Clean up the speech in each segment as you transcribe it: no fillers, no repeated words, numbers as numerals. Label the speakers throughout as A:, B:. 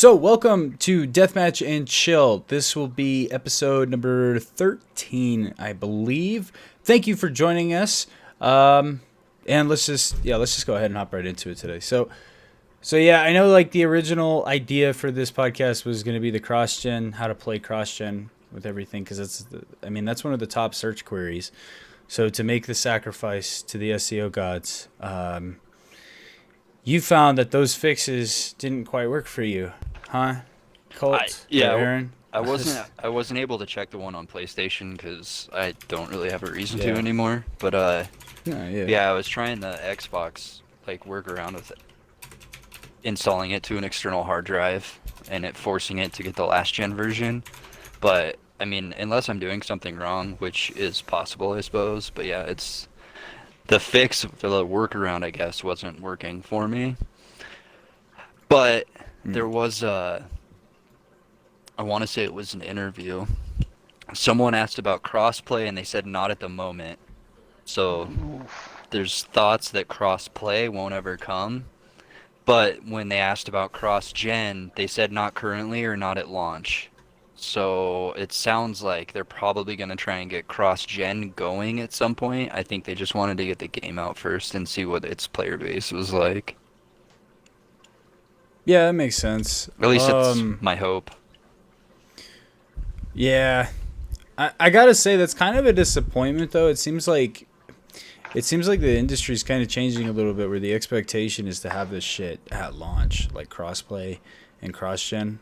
A: So, welcome to Deathmatch N Chill. This will be episode number 13, I believe. Thank you for joining us. And let's just go ahead and hop right into it today. So yeah, I know like the original idea for this podcast was going to be the cross-gen, how to play cross-gen with everything, because that's one of the top search queries. So to make the sacrifice to the SEO gods, you found that those fixes didn't quite work for you, huh? Colt, Aaron.
B: I wasn't able to check the one on PlayStation because I don't really have a reason to
A: Yeah.
B: anymore. But
A: Yeah.
B: yeah, I was trying the Xbox like workaround with installing it to an external hard drive and it forcing it to get the last gen version. But I mean, unless I'm doing something wrong, which is possible, I suppose. But yeah, it's the fix, the workaround, I guess, wasn't working for me. But there was I want to say it was an interview. Someone asked about crossplay and they said not at the moment. So there's thoughts that crossplay won't ever come. But when they asked about cross-gen, they said not currently or not at launch. So it sounds like they're probably going to try and get cross-gen going at some point. I think they just wanted to get the game out first and see what its player base was like.
A: Yeah, that makes sense.
B: At least that's my hope.
A: Yeah, I gotta say that's kind of a disappointment, though. It seems like the industry's kind of changing a little bit, where the expectation is to have this shit at launch, like crossplay and cross-gen.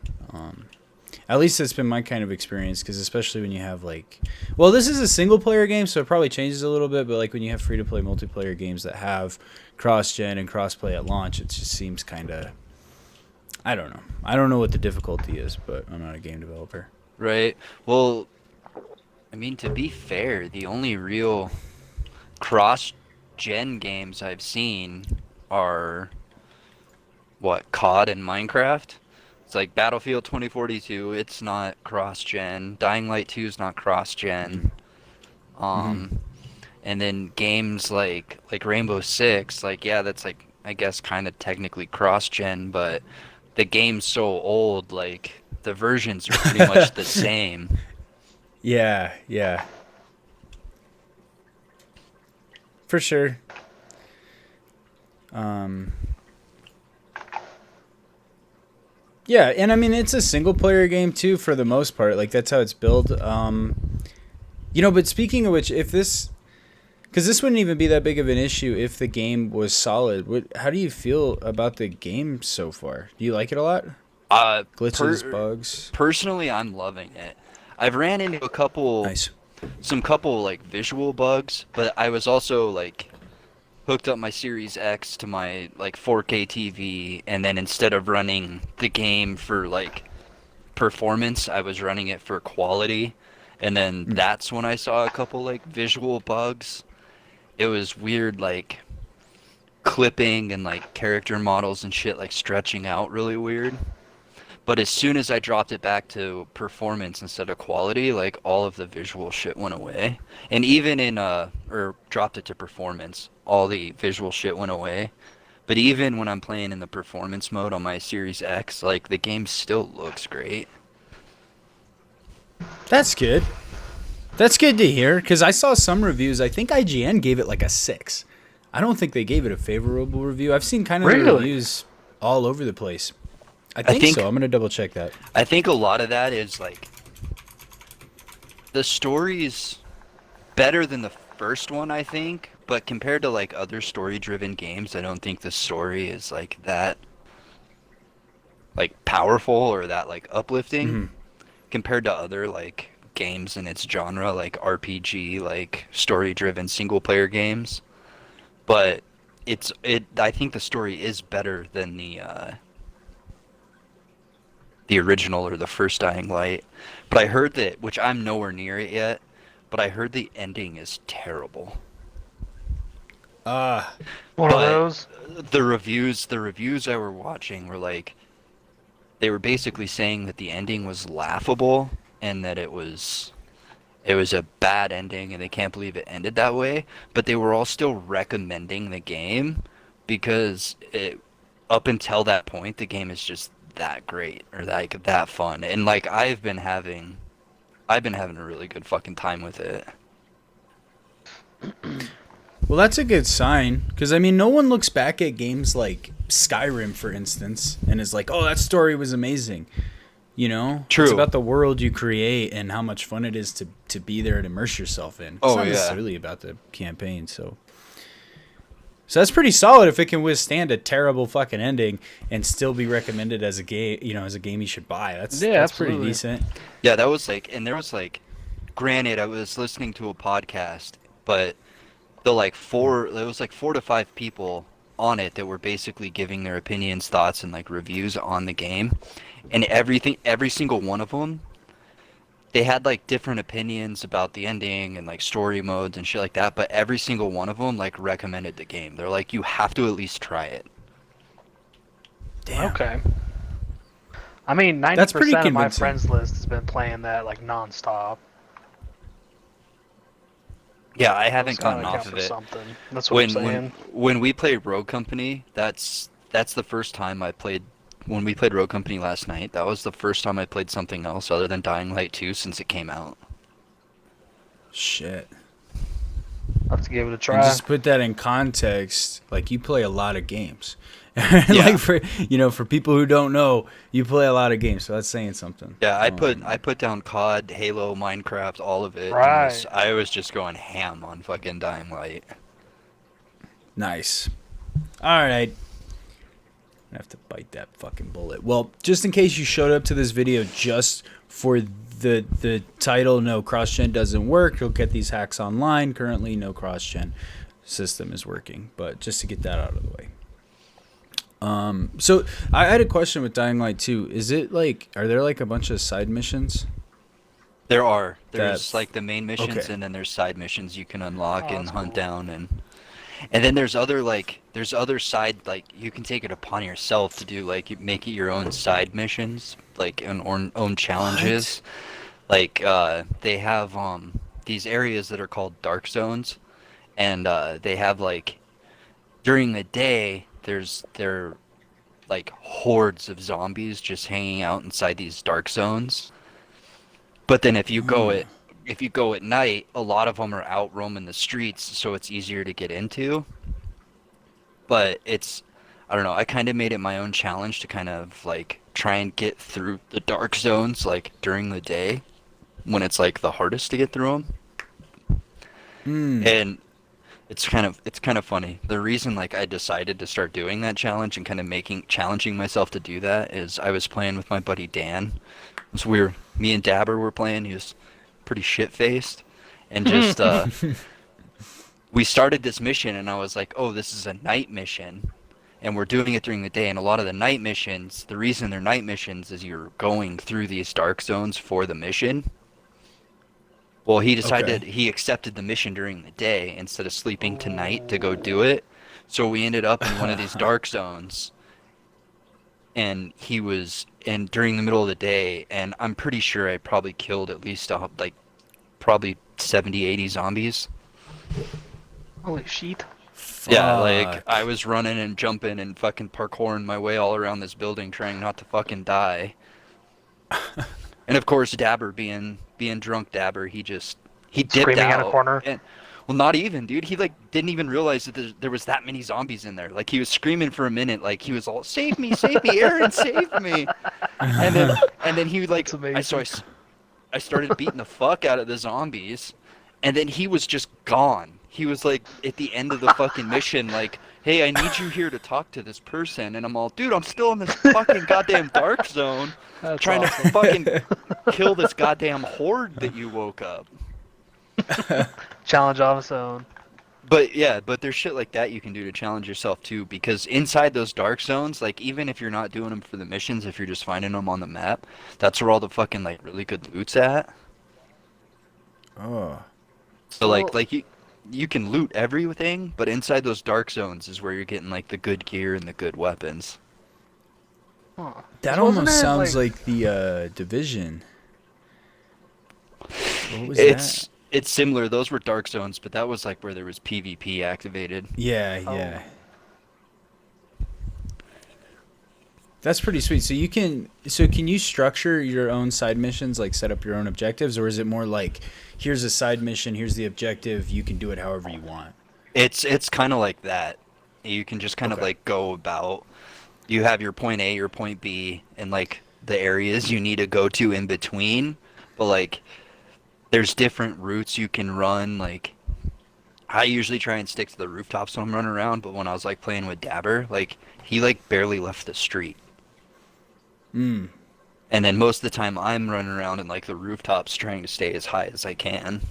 A: At least that's been my kind of experience, because especially when you have this is a single-player game, so it probably changes a little bit. But like when you have free-to-play multiplayer games that have cross-gen and crossplay at launch, it just seems kind of, I don't know. I don't know what the difficulty is, but I'm not a game developer.
B: Right. Well, I mean, to be fair, the only real cross-gen games I've seen are, COD and Minecraft? It's like Battlefield 2042, it's not cross-gen. Dying Light 2 is not cross-gen. And then games like Rainbow Six, that's like, I guess, kind of technically cross-gen, but the game's so old, the versions are pretty much the same.
A: Yeah. For sure. Yeah, and I mean it's a single player game too for the most part. Like that's how it's built. But speaking of which, because this wouldn't even be that big of an issue if the game was solid. How do you feel about the game so far? Do you like it a lot? Glitches, bugs.
B: Personally, I'm loving it. I've ran into
A: Nice.
B: some couple visual bugs, but I was also hooked up my Series X to my 4K TV, and then instead of running the game for performance, I was running it for quality, and then that's when I saw a couple visual bugs. It was weird, clipping and character models and shit stretching out really weird. But as soon as I dropped it back to performance instead of quality, all of the visual shit went away. And even or dropped it to performance, all the visual shit went away. But even when I'm playing in the performance mode on my Series X, the game still looks great.
A: That's good. That's good to hear, because I saw some reviews. I think IGN gave it a 6. I don't think they gave it a favorable review. I've seen kind of the reviews all over the place. I think so. I'm going to double check that.
B: I think a lot of that is the story's better than the first one, I think, but compared to other story-driven games, I don't think the story is that powerful or that uplifting compared to other games in its genre, RPG, story-driven single-player games. But I think the story is better than the original or the first Dying Light. But I heard that, which I'm nowhere near it yet, but I heard the ending is terrible.
C: One of those.
B: The reviews I were watching were they were basically saying that the ending was laughable and that it was a bad ending and they can't believe it ended that way, but they were all still recommending the game because up until that point the game is just that great or that fun. And like I've been having a really good fucking time with it.
A: Well, that's a good sign, because I mean, no one looks back at games like Skyrim, for instance, and is like, "Oh, that story was amazing." You know,
B: True.
A: It's about the world you create and how much fun it is to be there and immerse yourself in. It's
B: Oh,
A: not
B: yeah.
A: necessarily about the campaign. So that's pretty solid if it can withstand a terrible fucking ending and still be recommended as a game. You know, as a game you should buy. That's pretty
C: absolutely.
A: decent.
B: Yeah, that was like, and there was like, granted, I was listening to a podcast, but there was like 4 to 5 people on it that were basically giving their opinions, thoughts, and like reviews on the game, and every single one of them, they had like different opinions about the ending and like story modes and shit like that, but every single one of them like recommended the game. They're like, you have to at least try it.
A: Damn.
C: Okay. I mean,
A: That's pretty
C: 90% of my
A: convincing.
C: friends list has been playing that like nonstop.
B: Yeah, I haven't
C: It's gotta
B: gotten
C: count
B: off of
C: for
B: it.
C: something. That's what I'm saying.
B: When we played Rogue Company, that's the first time I played. When we played Rogue Company last night, that was the first time I played something else other than Dying Light 2 since it came out.
A: Shit.
C: I'll have to give it a
A: And
C: try.
A: just put that in context, like you play a lot of games.
B: Yeah.
A: Like for people who don't know, you play a lot of games, so that's saying something.
B: Yeah, I put down COD, Halo, Minecraft, all of it.
C: Right.
B: And I was just going ham on fucking Dying Light.
A: Nice. All right. I have to bite that fucking bullet. Well, just in case you showed up to this video just for the title, no cross-gen doesn't work. You'll get these hacks online. Currently, no cross-gen system is working. But just to get that out of the way. So I had a question with Dying Light 2. Is it like, are there like a bunch of side missions?
B: There's
A: That's-
B: like the main missions,
A: okay.
B: and then there's side missions you can unlock
C: Oh,
B: and
C: that's
B: hunt
C: cool.
B: down, and then there's other side, like you can take it upon yourself to do like make it your own side missions, like own challenges. Like they have these areas that are called dark zones, and they have like during the day there like hordes of zombies just hanging out inside these dark zones. But then if you go at night, a lot of them are out roaming the streets, so it's easier to get into. But I don't know, I kind of made it my own challenge to kind of like try and get through the dark zones like during the day when it's like the hardest to get through them. And it's kind of funny. The reason like I decided to start doing that challenge and kind of challenging myself to do that is I was playing with my buddy Dan. Me and Dabber were playing. He was pretty shit-faced, and just we started this mission, and I was like, "Oh, this is a night mission." And we're doing it during the day, and a lot of the night missions, the reason they're night missions is you're going through these dark zones for the mission. Well, he accepted the mission during the day instead of sleeping tonight to go do it. So we ended up in one of these dark zones, and during the middle of the day, and I'm pretty sure I probably killed at least like probably 70, 80 zombies.
C: Holy shit.
B: Yeah, like
A: Fuck.
B: I was running and jumping and fucking parkouring my way all around this building trying not to fucking die. And of course, Dabber being drunk Dabber, he dipped
C: Screaming
B: out.
C: out a corner.
B: And, well, not even, dude. He like didn't even realize that there was that many zombies in there. Like he was screaming for a minute, like he was all, save me, Aaron, save me!" And then he like,
C: That's amazing.
B: I started beating the fuck out of the zombies, and then he was just gone. He was like at the end of the fucking mission, like, "Hey, I need you here to talk to this person," and I'm all, "Dude, I'm still in this fucking goddamn dark zone,
C: That's
B: trying
C: awesome.
B: to fucking kill this goddamn horde that you woke up."
C: Challenge on its own.
B: But yeah, but there's shit like that you can do to challenge yourself too, because inside those dark zones, like even if you're not doing them for the missions, if you're just finding them on the map, that's where all the fucking like really good loot's at.
A: Oh.
B: So
C: Well-
B: like you can loot everything, but inside those dark zones is where you're getting like the good gear and the good weapons.
C: Huh.
A: That
C: So wasn't
A: almost
C: it,
A: sounds like the Division. What was
B: It's similar. Those were dark zones, but that was like where there was PvP activated.
A: that? Yeah,
C: Oh.
A: yeah. That's pretty sweet. Can you structure your own side missions, like set up your own objectives, or is it more like, here's a side mission, here's the objective, you can do it however you want?
B: It's kind of like that. You can just kind of
A: Okay.
B: like go about. You have your point A, your point B, and like the areas you need to go to in between. But like, there's different routes you can run. Like, I usually try and stick to the rooftops when I'm running around. But when I was like playing with Dabber, like he like barely left the street.
A: Mm.
B: And then most of the time I'm running around in like the rooftops trying to stay as high as I can.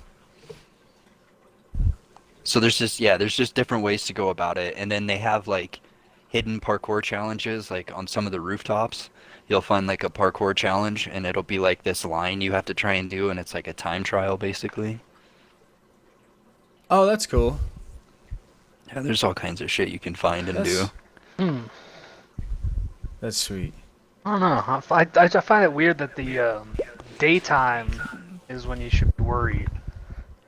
B: So there's just different ways to go about it. And then they have like hidden parkour challenges like on some of the rooftops. You'll find like a parkour challenge and it'll be like this line you have to try and do and it's like a time trial basically.
A: Oh, that's cool.
B: Yeah, there's all kinds of shit you can find and do.
C: Hmm.
A: That's sweet.
C: I don't know. I find it weird that the daytime is when you should be worried.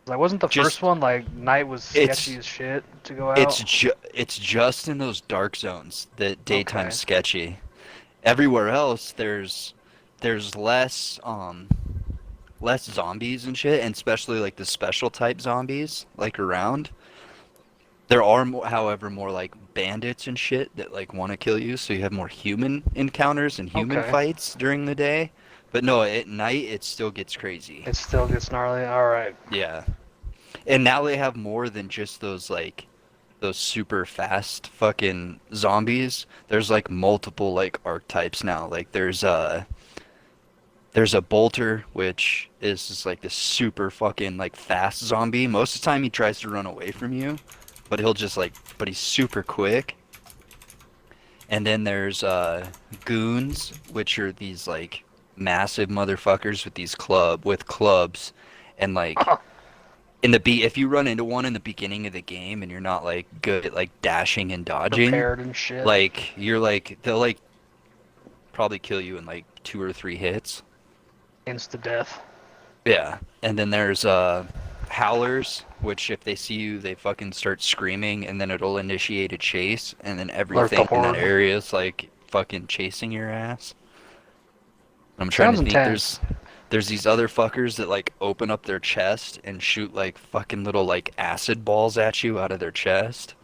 C: Like, wasn't the
B: Just-
C: first one like night was
B: It's-
C: sketchy as shit to go out?
B: It's just in those dark zones that daytime's
C: Okay.
B: sketchy. Everywhere else there's less zombies and shit, and especially like the special type zombies like around. There are more, however, more like bandits and shit that like want to kill you, so you have more human encounters and human
C: Okay.
B: fights during the day. But no, at night it still gets crazy.
C: It still gets gnarly. All right.
B: Yeah. And now they have more than just those super fast fucking zombies. There's like multiple like archetypes now. Like there's a bolter, which is just like this super fucking like fast zombie. Most of the time he tries to run away from you, but but he's super quick. And then there's goons, which are these like massive motherfuckers with clubs, and like if you run into one in the beginning of the game and you're not like good at like dashing and dodging,
C: Prepared and shit.
B: like they'll like probably kill you in like 2 or 3 hits.
C: Insta death.
B: Yeah. And then there's howlers, which if they see you they fucking start screaming and then it'll initiate a chase and then everything in that
C: horde.
B: area is like fucking chasing your ass. I'm trying
C: Sounds
B: to think
C: intense.
B: there's these other fuckers that like open up their chest and shoot like fucking little like acid balls at you out of their chest.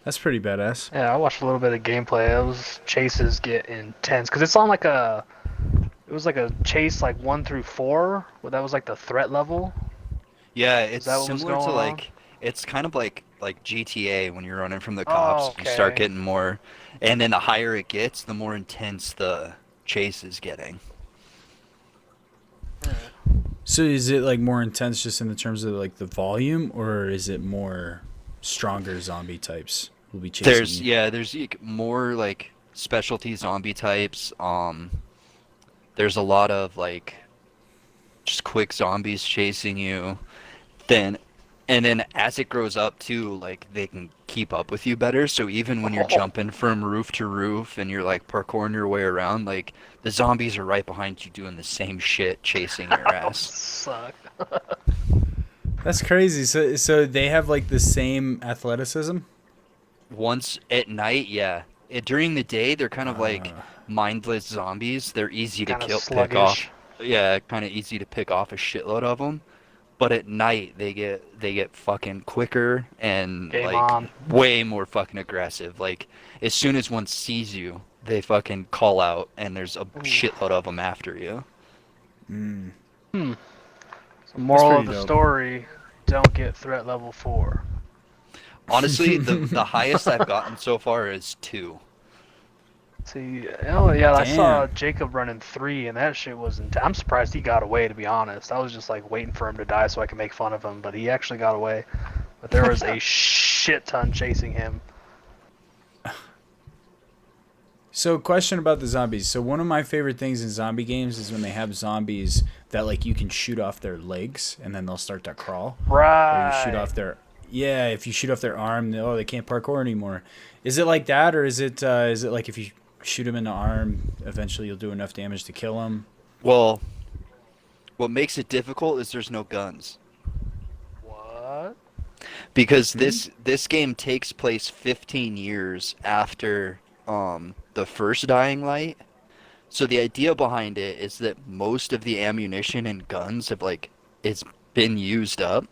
A: That's pretty badass.
C: Yeah, I watched a little bit of gameplay. Those chases get intense because it's on like it was like a chase like 1 through 4. Well, that was like the threat level.
B: Yeah, it's
C: that what was
B: similar to
C: going on?
B: like it's kind of like GTA when you're running from the cops.
C: Oh,
B: You start
C: okay.
B: getting more, and then the higher it gets, the more intense the chase is getting.
A: So is it like more intense just in the terms of like the volume, or is it more stronger zombie types will be chasing you?
B: There's like, more like specialty zombie types. There's a lot of like just quick zombies chasing you. Then and then as it grows up too, like they can keep up with you better. So even when you're jumping from roof to roof and you're like parkouring your way around, like the zombies are right behind you doing the same shit, chasing your ass.
C: Suck.
A: That's crazy. So they have like the same athleticism?
B: Once at night, yeah. During the day, they're kind of like
A: Uh.
B: mindless zombies. They're easy to
C: Kinda
B: pick
C: sluggish.
B: off. Yeah, kind of easy to pick off a shitload of them. But at night, they get fucking quicker and
C: Game
B: like
C: on.
B: way more fucking aggressive. Like as soon as one sees you, they fucking call out, and there's a shitload of them after you.
A: Mm.
C: So moral of
A: pretty
C: the
A: dope.
C: story: don't get threat level 4.
B: Honestly, the highest I've gotten so far is 2.
C: See, oh yeah, I saw
A: Damn.
C: Jacob running 3, and that shit was intense. I'm surprised he got away, to be honest. I was just like waiting for him to die so I could make fun of him, but he actually got away. But there was a shit ton chasing him.
A: So, question about the zombies. So, one of my favorite things in zombie games is when they have zombies that like you can shoot off their legs and then they'll start to crawl. Or
C: Right.
A: you shoot off their if you shoot off their arm, they can't parkour anymore. Is it like that, or is it like if you shoot them in the arm, eventually you'll do enough damage to kill them?
B: Well, what makes it difficult is there's no guns.
C: What?
B: Because this game takes place 15 years after the first Dying Light. So the idea behind it is that most of the ammunition and guns have like it's been used up.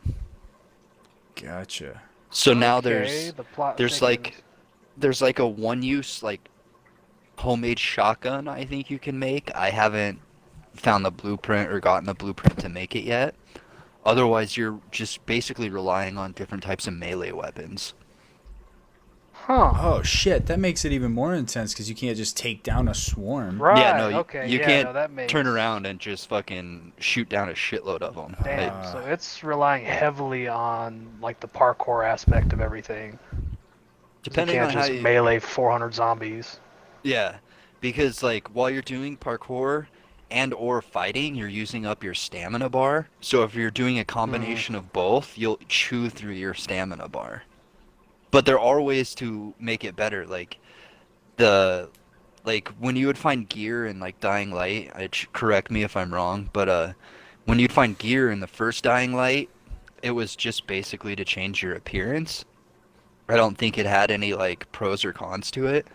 A: Gotcha.
B: So now
C: Okay, the plot
B: there's
C: thickens.
B: like there's like a one use like homemade shotgun I think you can make. I haven't found the blueprint or gotten the blueprint to make it yet. Otherwise, you're just basically relying on different types of melee weapons.
C: Huh.
A: Oh shit, that makes it even more intense because you can't just take down a swarm.
B: Yeah, no,
C: Right.
B: you,
C: Okay.
B: you
C: Yeah.
B: can't
C: No, that makes.
B: turn around and just fucking shoot down a shitload of them.
C: Damn. So it's relying heavily on like the parkour aspect of everything. 'Cause you
B: Depending
C: can't
B: on how
C: just
B: you,
C: melee 400 zombies.
B: yeah, because like while you're doing parkour and or fighting, you're using up your stamina bar. So if you're doing a combination of both, you'll chew through your stamina bar. But there are ways to make it better, the like when you would find gear in like Dying Light, correct me if I'm wrong, but when you'd find gear in the first Dying Light, it was just basically to change your appearance. I don't think it had any like pros or cons to it.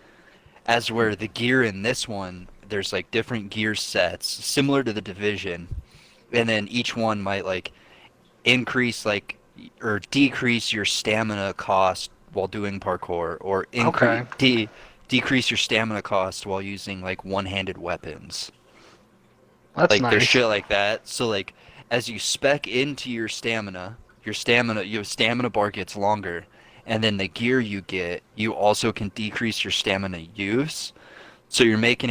B: As where the gear in this one, there's like different gear sets similar to the Division, and then each one might like increase like or decrease your stamina cost while doing parkour, or
C: Okay.
B: decrease your stamina cost while using like one-handed weapons.
C: That's
B: Like there's
C: nice.
B: shit like that. So like as you spec into your stamina bar gets longer, and then the gear you get, you also can decrease your stamina use. So you're making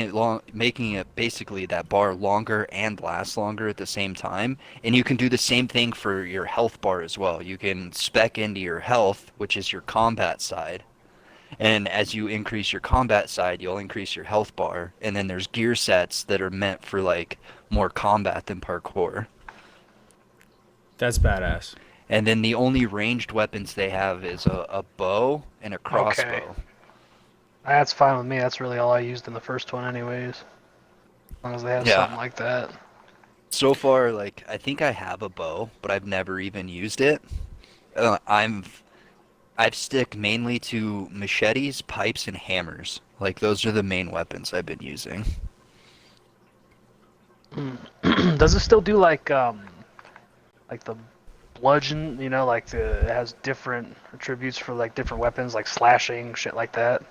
B: it basically that bar longer and last longer at the same time. And you can do the same thing for your health bar as well. You can spec into your health, which is your combat side. And as you increase your combat side, you'll increase your health bar. And then there's gear sets that are meant for like more combat than parkour.
A: That's badass.
B: And then the only ranged weapons they have is a bow and a
C: Okay.
B: crossbow.
C: That's fine with me. That's really all I used in the first one, anyways. As long as they have
B: Yeah.
C: something like that.
B: So far, like I think I have a bow, but I've never even used it. Uh, I'm I've stick mainly to machetes, pipes, and hammers. Like those are the main weapons I've been using.
C: Does it still do like the bludgeon? You know, like it has different attributes for like different weapons, like slashing, shit like that.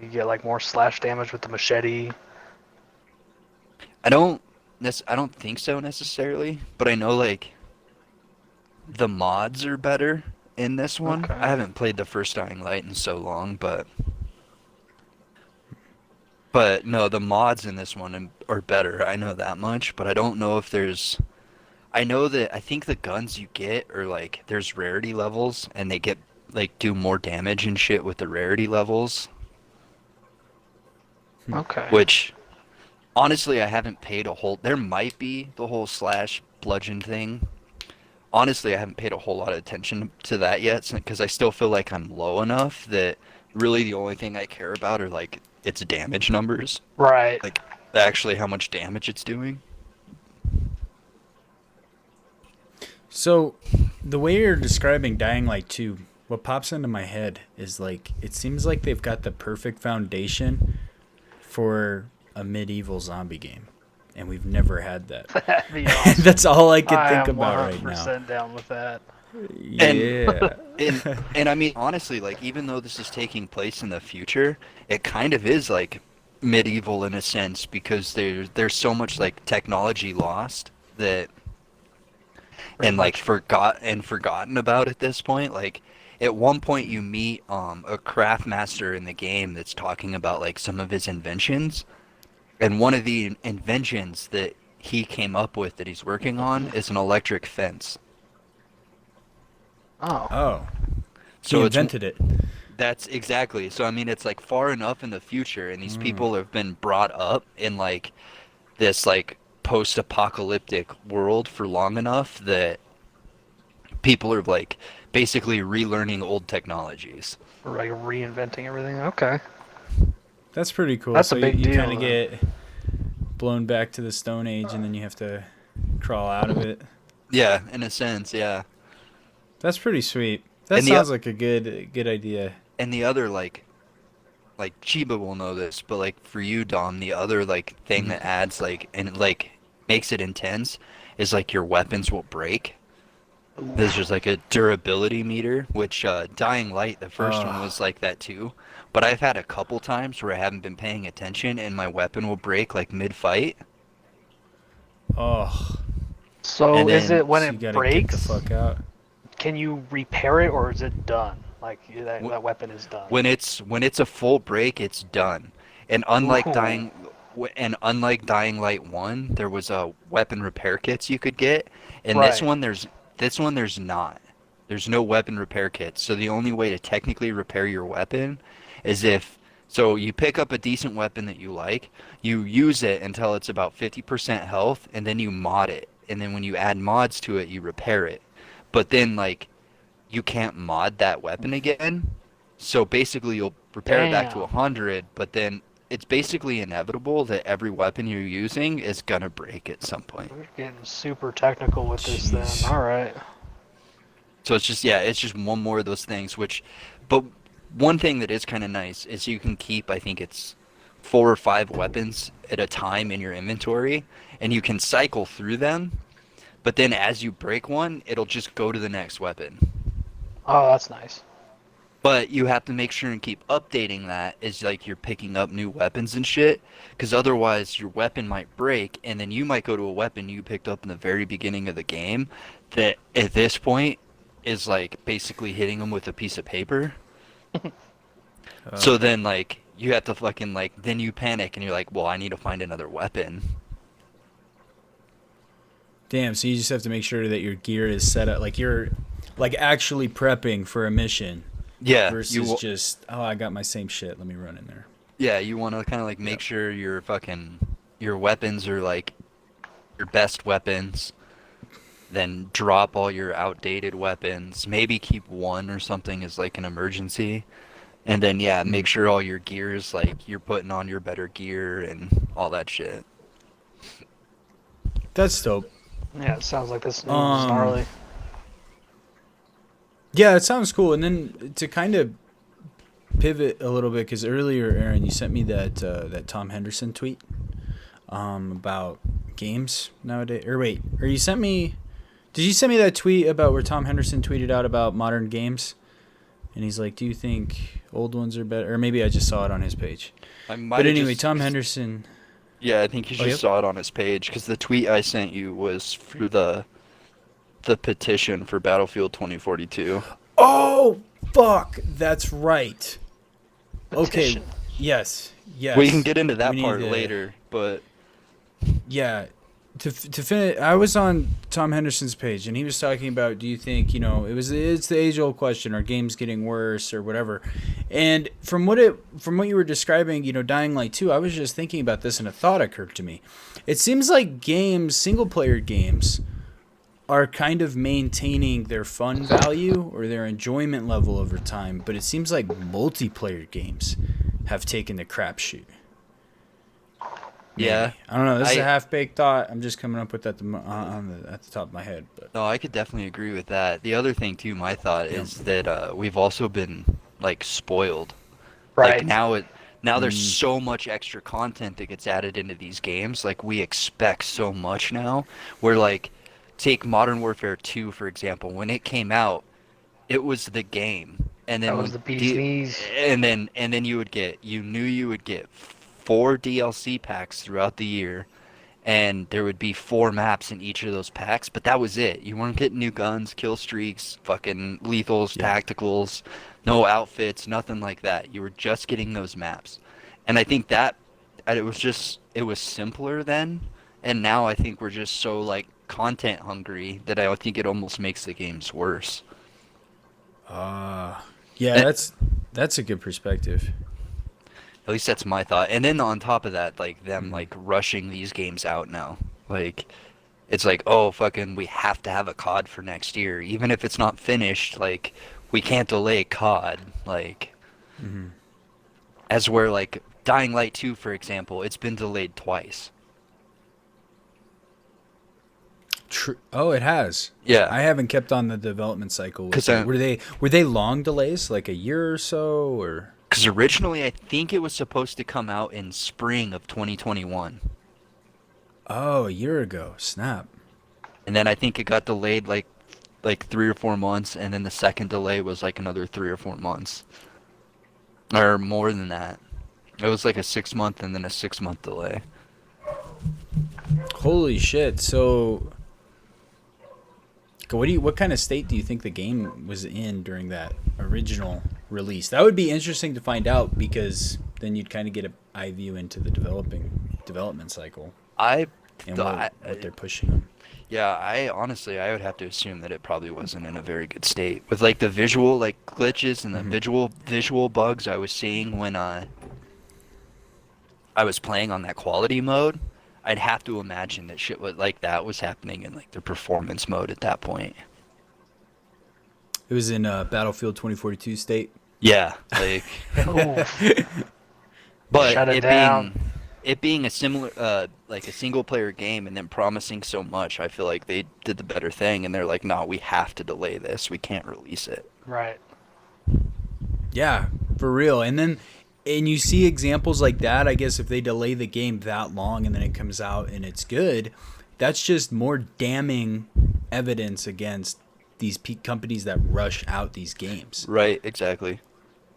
C: You get like more slash damage with the machete.
B: I don't I don't think so necessarily, but I know like the mods are better in this one. I
C: Okay.
B: haven't played the first Dying Light in so long, but no, the mods in this one are better. I know that much, but I don't know if there's I know that I think the guns you get are like there's rarity levels and they get like do more damage and shit with the rarity levels,
C: Okay.
B: which honestly I haven't paid a whole there might be the whole slash bludgeon thing. Honestly, I haven't paid a whole lot of attention to that yet because I still feel like I'm low enough that really the only thing I care about are like its damage numbers,
C: Right.
B: like actually how much damage it's doing.
A: So, the way you're describing Dying Light 2, what pops into my head is like, it seems like they've got the perfect foundation for a medieval zombie game. And we've never had that.
C: That'd be awesome.
A: That's all I can
C: I
A: think
C: am
A: about right now.
C: 100% down with that.
A: Yeah.
B: And I mean honestly, like even though this is taking place in the future, it kind of is like medieval in a sense because there's so much like technology lost that
C: Pretty
B: and like
C: much.
B: forgotten about at this point. Like at one point you meet a craft master in the game that's talking about like some of his inventions, and one of the inventions that he came up with that he's working on is an electric fence.
C: Oh.
A: Oh, he
B: So it's
A: invented it.
B: That's exactly. So I mean it's like far enough in the future and these
A: Mm.
B: people have been brought up in like this like post-apocalyptic world for long enough that people are like basically relearning old technologies.
C: We're like reinventing everything. Okay.
A: That's pretty cool.
C: That's
A: So
C: a big
A: you
C: deal,
A: kind of
C: then.
A: get blown back to the Stone Age and then you have to crawl out of it.
B: Yeah, in a sense, yeah.
A: That's pretty sweet. That
B: And
A: sounds like a good idea.
B: the other like like Chiba will know this, but like for you, Dom, the other like thing that adds like and like makes it intense is like your weapons will break. There's just like a durability meter, which Dying Light, the first one was like that too. But I've had a couple times where I haven't been paying attention and my weapon will break like mid-fight.
A: Oh,
C: So
B: And
C: is
B: then
C: it when
A: so you
C: it
A: gotta get the
C: breaks?
A: fuck out.
C: Can you repair it, or is it done? Like
B: wh-
C: that weapon is done.
B: when it's a full break, it's done. And unlike
C: Ooh.
B: Dying Light 1, there was a weapon repair kits you could get. And
C: Right.
B: this one there's not. There's no weapon repair kits. So the only way to technically repair your weapon is if so you pick up a decent weapon that you like, you use it until it's about 50% health, and then you mod it. And then when you add mods to it, you repair it. But then like you can't mod that weapon again. So basically, you'll repair it back to
C: Damn.
B: 100, but then it's basically inevitable that every weapon you're using is gonna break at some point.
C: We're getting super technical with this then.
A: Jeez.
C: All right.
B: So it's just, yeah, it's just one more of those things, but one thing that is kind of nice is you can keep, I think it's 4 or 5 weapons at a time in your inventory, and you can cycle through them, but then as you break one, it'll just go to the next weapon.
C: Oh, that's nice.
B: But you have to make sure and keep updating that as like you're picking up new weapons and shit, because otherwise your weapon might break, and then you might go to a weapon you picked up in the very beginning of the game that at this point is like basically hitting them with a piece of paper. So then like you have to fucking like then you panic and you're like, well, I need to find another weapon.
A: Damn, so you just have to make sure that your gear is set up like you're like actually prepping for a mission
B: Yeah,
A: versus just, oh, I got my same shit, let me run in there.
B: you want to kind of like make
A: Yep.
B: sure your weapons are like your best weapons. Then drop all your outdated weapons. Maybe keep one or something as like an emergency. And then yeah, make sure all your gear is like you're putting on your better gear and all that shit.
A: That's dope.
C: Yeah, it sounds like this is
A: Um,
C: gnarly.
A: Yeah, it sounds cool. And then to kind of pivot a little bit, because earlier, Aaron, you sent me that Tom Henderson tweet about games nowadays. Or wait, or you sent me? Did you send me that tweet about where Tom Henderson tweeted out about modern games? And he's like, "Do you think old ones are better?" Or maybe I just saw it on his page.
B: I might
A: But
B: have
A: anyway,
B: just,
A: Tom Henderson.
B: yeah, I think you
A: Oh,
B: just
A: yep.
B: saw it on his page because the tweet I sent you was for the petition for Battlefield 2042.
A: Oh, fuck! That's right. Okay.
C: Petition.
A: Yes. Yes.
B: We can get into that
A: We need
B: part
A: to-
B: later, but
A: Yeah. To finish, I was on Tom Henderson's page, and he was talking about, do you think, it's the age old question, are games getting worse or whatever? And from what you were describing, Dying Light 2, I was just thinking about this, and a thought occurred to me. It seems like single player games, are kind of maintaining their fun value or their enjoyment level over time, but it seems like multiplayer games have taken the crapshoot. Maybe.
B: yeah.
A: I don't know. This is
B: I-
A: a half-baked thought. I'm just coming up with that at the top of my head. But
B: No, I could definitely agree with that. The other thing too, my thought is that we've also been like spoiled.
C: Right.
B: Like now there's so much extra content that gets added into these games. Like we expect so much now. Where like take Modern Warfare 2 for example. When it came out, it was the game. And then
C: That was
B: when
C: the bee's knees.
B: and then you knew you would get 4 DLC packs throughout the year. And there would be 4 maps in each of those packs, but that was it. You weren't getting new guns, kill streaks, fucking lethals,
A: Yeah.
B: tacticals, no outfits, nothing like that. You were just getting those maps. And I think that it was simpler then, and now I think we're just so like content hungry that I think it almost makes the games worse.
A: yeah,
B: And-
A: that's a good perspective.
B: At least that's my thought. And then on top of that, like them like rushing these games out now. Like it's like, oh fucking we have to have a COD for next year. Even if it's not finished, like we can't delay COD. Like as where like Dying Light 2 for example, it's been delayed twice.
A: True. Oh, it has.
B: Yeah.
A: I haven't kept on the development cycle.
B: 'Cause,
A: Were they long delays, like a year or so, or?
B: Because originally, I think it was supposed to come out in spring of 2021.
A: Oh, a year ago. Snap.
B: And then I think it got delayed like 3 or 4 months, and then the second delay was like another 3 or 4 months. Or more than that. It was like a 6-month and then a 6-month delay.
A: Holy shit. So what kind of state do you think the game was in during that original release? That would be interesting to find out, because then you'd kind of get an eye view into the development cycle
B: I
A: and
B: thought,
A: what they're pushing them.
B: yeah, I honestly, I would have to assume that it probably wasn't in a very good state with like the visual like glitches and the visual bugs I was seeing when I was playing on that quality mode. I'd have to imagine that shit like that was happening in like the performance mode at that point.
A: It was in Battlefield 2042 state.
B: Yeah, like, but
C: Shut it down.
B: It being a similar, like a single player game and then promising so much, I feel like they did the better thing, and they're like, no, we have to delay this. We can't release it.
C: Right.
A: Yeah, for real. And you see examples like that. I guess if they delay the game that long and then it comes out and it's good, that's just more damning evidence against these companies that rush out these games.
B: Right, exactly.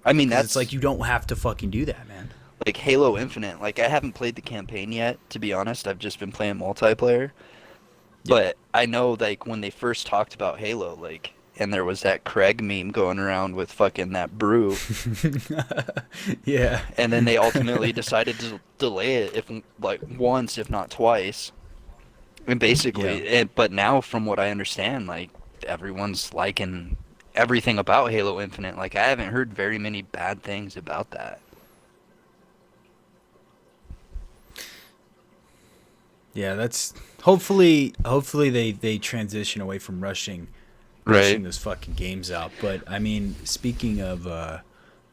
B: I mean, that's
A: it's like, you don't have to fucking do that, man.
B: like Halo Infinite. Like, I haven't played the campaign yet, to be honest. I've just been playing multiplayer. But I know, like, when they first talked about Halo, like, and there was that Craig meme going around with fucking that brew.
A: Yeah.
B: And then they ultimately decided to delay it, if like once, if not twice. And basically, but now from what I understand, like, everyone's liking everything about Halo Infinite. Like, I haven't heard very many bad things about that.
A: Yeah, that's hopefully they transition away from rushing those fucking games out. But I mean, speaking of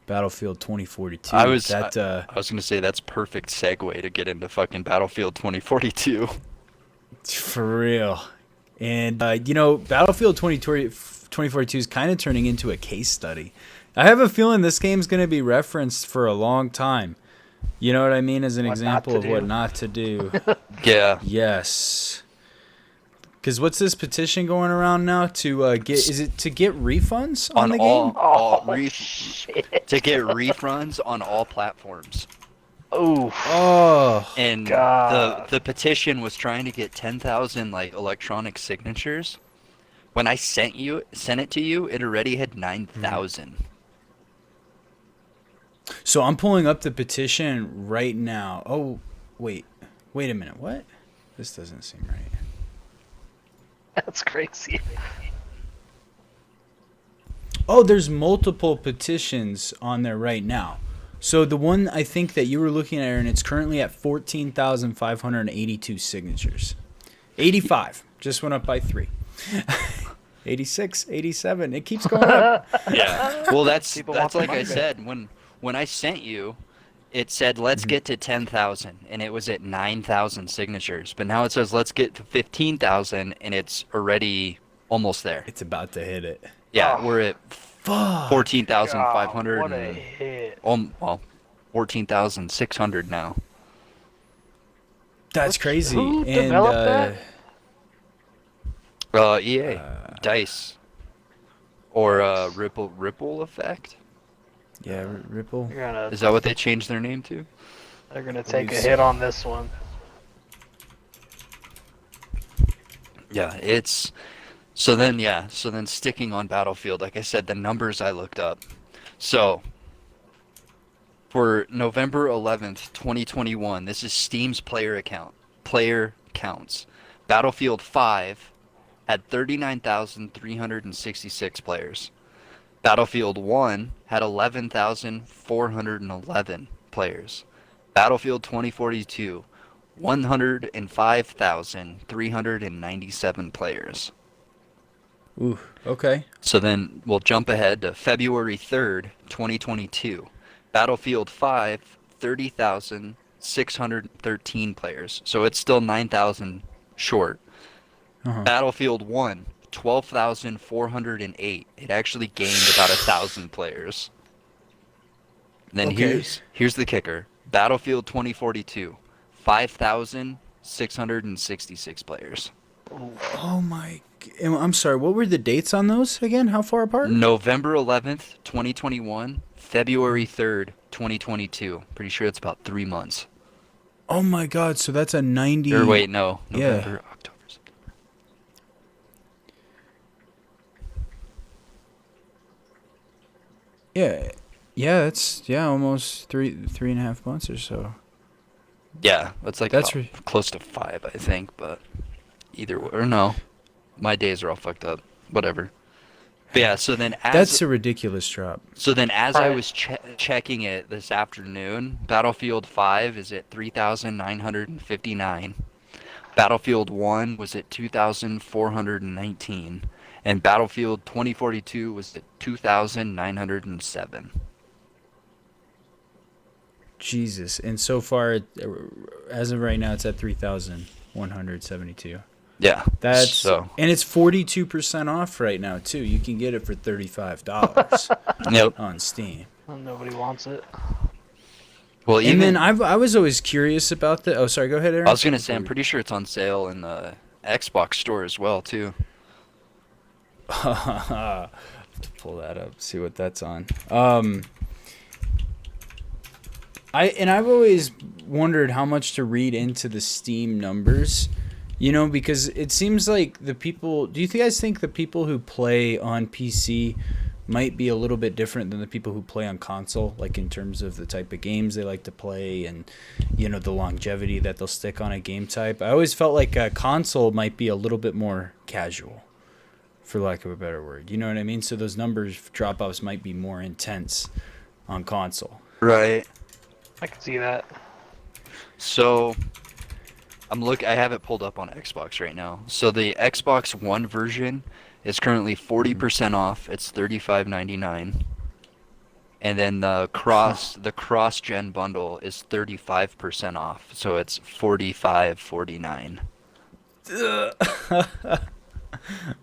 A: Battlefield 2042,
B: I was gonna say that's perfect segue to get into fucking Battlefield 2042.
A: For real. And Battlefield 2042 is kind of turning into a case study. I have a feeling this game's going to be referenced for a long time. You know what I mean? As an example of what not to do.
B: Yeah.
A: Yes. Because what's this petition going around now to get? Is it to get refunds on the game?
B: To get refunds on all platforms.
A: Oh.
B: And the petition was trying to get 10,000 like electronic signatures. When I sent it to you, it already had 9,000.
A: So I'm pulling up the petition right now. Oh, wait a minute. What? This doesn't seem right.
C: That's crazy.
A: Oh, there's multiple petitions on there right now. So the one I think that you were looking at, Aaron, it's currently at 14,582 signatures. 85. Just went up by 3. 86, 87. It keeps going up.
B: Yeah. Well, that's like I said, when I sent you, it said let's get to 10,000, and it was at 9,000 signatures. But now it says let's get to 15,000, and it's already almost there.
A: It's about to hit it.
B: Yeah, we're at 14,500.
C: What a hit.
B: Well, 14,600 now.
A: That's crazy.
C: Who developed that?
B: EA, Dice, or Ripple Effect.
A: Yeah, Ripple.
B: Is that what they changed their name to?
C: They're gonna take a hit on this one.
B: Yeah, it's so then sticking on Battlefield, like I said, the numbers I looked up. So for November 11th, 2021, this is Steam's player counts. Battlefield 5 had 39,366 players. Battlefield 1 had 11,411 players. Battlefield 2042, 105,397 players.
A: Ooh, okay.
B: So then we'll jump ahead to February 3rd, 2022. Battlefield 5, 30,613 players. So it's still 9,000 short. Battlefield 1, 12,408. It actually gained about 1,000 players. Then
A: Okay.
B: here's the kicker. Battlefield 2042, 5,666 players.
A: Oh my! I'm sorry. What were the dates on those again? How far apart?
B: November 11th, 2021, February 3rd, 2022. Pretty sure it's about 3 months.
A: Oh my God! So that's a 90.
B: Or wait, no.
A: Yeah.
B: November, October, September.
A: Yeah, that's almost 3.5 months or so.
B: Yeah, that's like
A: That's
B: about close to 5, I think, but either way, or no. My days are all fucked up. Whatever. But yeah, so then
A: That's a ridiculous drop.
B: I was checking it this afternoon, Battlefield 5 is at 3,959. Battlefield 1 was at 2,419. And Battlefield 2042 was at 2,907.
A: Jesus. And so far, as of right now, it's at 3,172.
B: Yeah.
A: That's
B: so.
A: And it's 42% off right now too. You can get it for $35
B: Yep.
A: on Steam.
C: Well, nobody wants it.
B: Well,
A: And then I was always curious about the. Oh, sorry. Go ahead, Aaron.
B: I was gonna say I'm pretty sure it's on sale in the Xbox store as well too.
A: To pull that up, see what that's on. I've always wondered how much to read into the Steam numbers, because it seems like the people. Do you guys think the people who play on PC might be a little bit different than the people who play on console, like in terms of the type of games they like to play and the longevity that they'll stick on a game type? I always felt like a console might be a little bit more casual, for lack of a better word. You know what I mean? So those numbers drop-offs might be more intense on console.
B: Right.
C: I can see that.
B: So I have it pulled up on Xbox right now. So the Xbox One version is currently 40% off. It's $35.99. And then the cross-gen bundle is 35% off. So it's $45.49.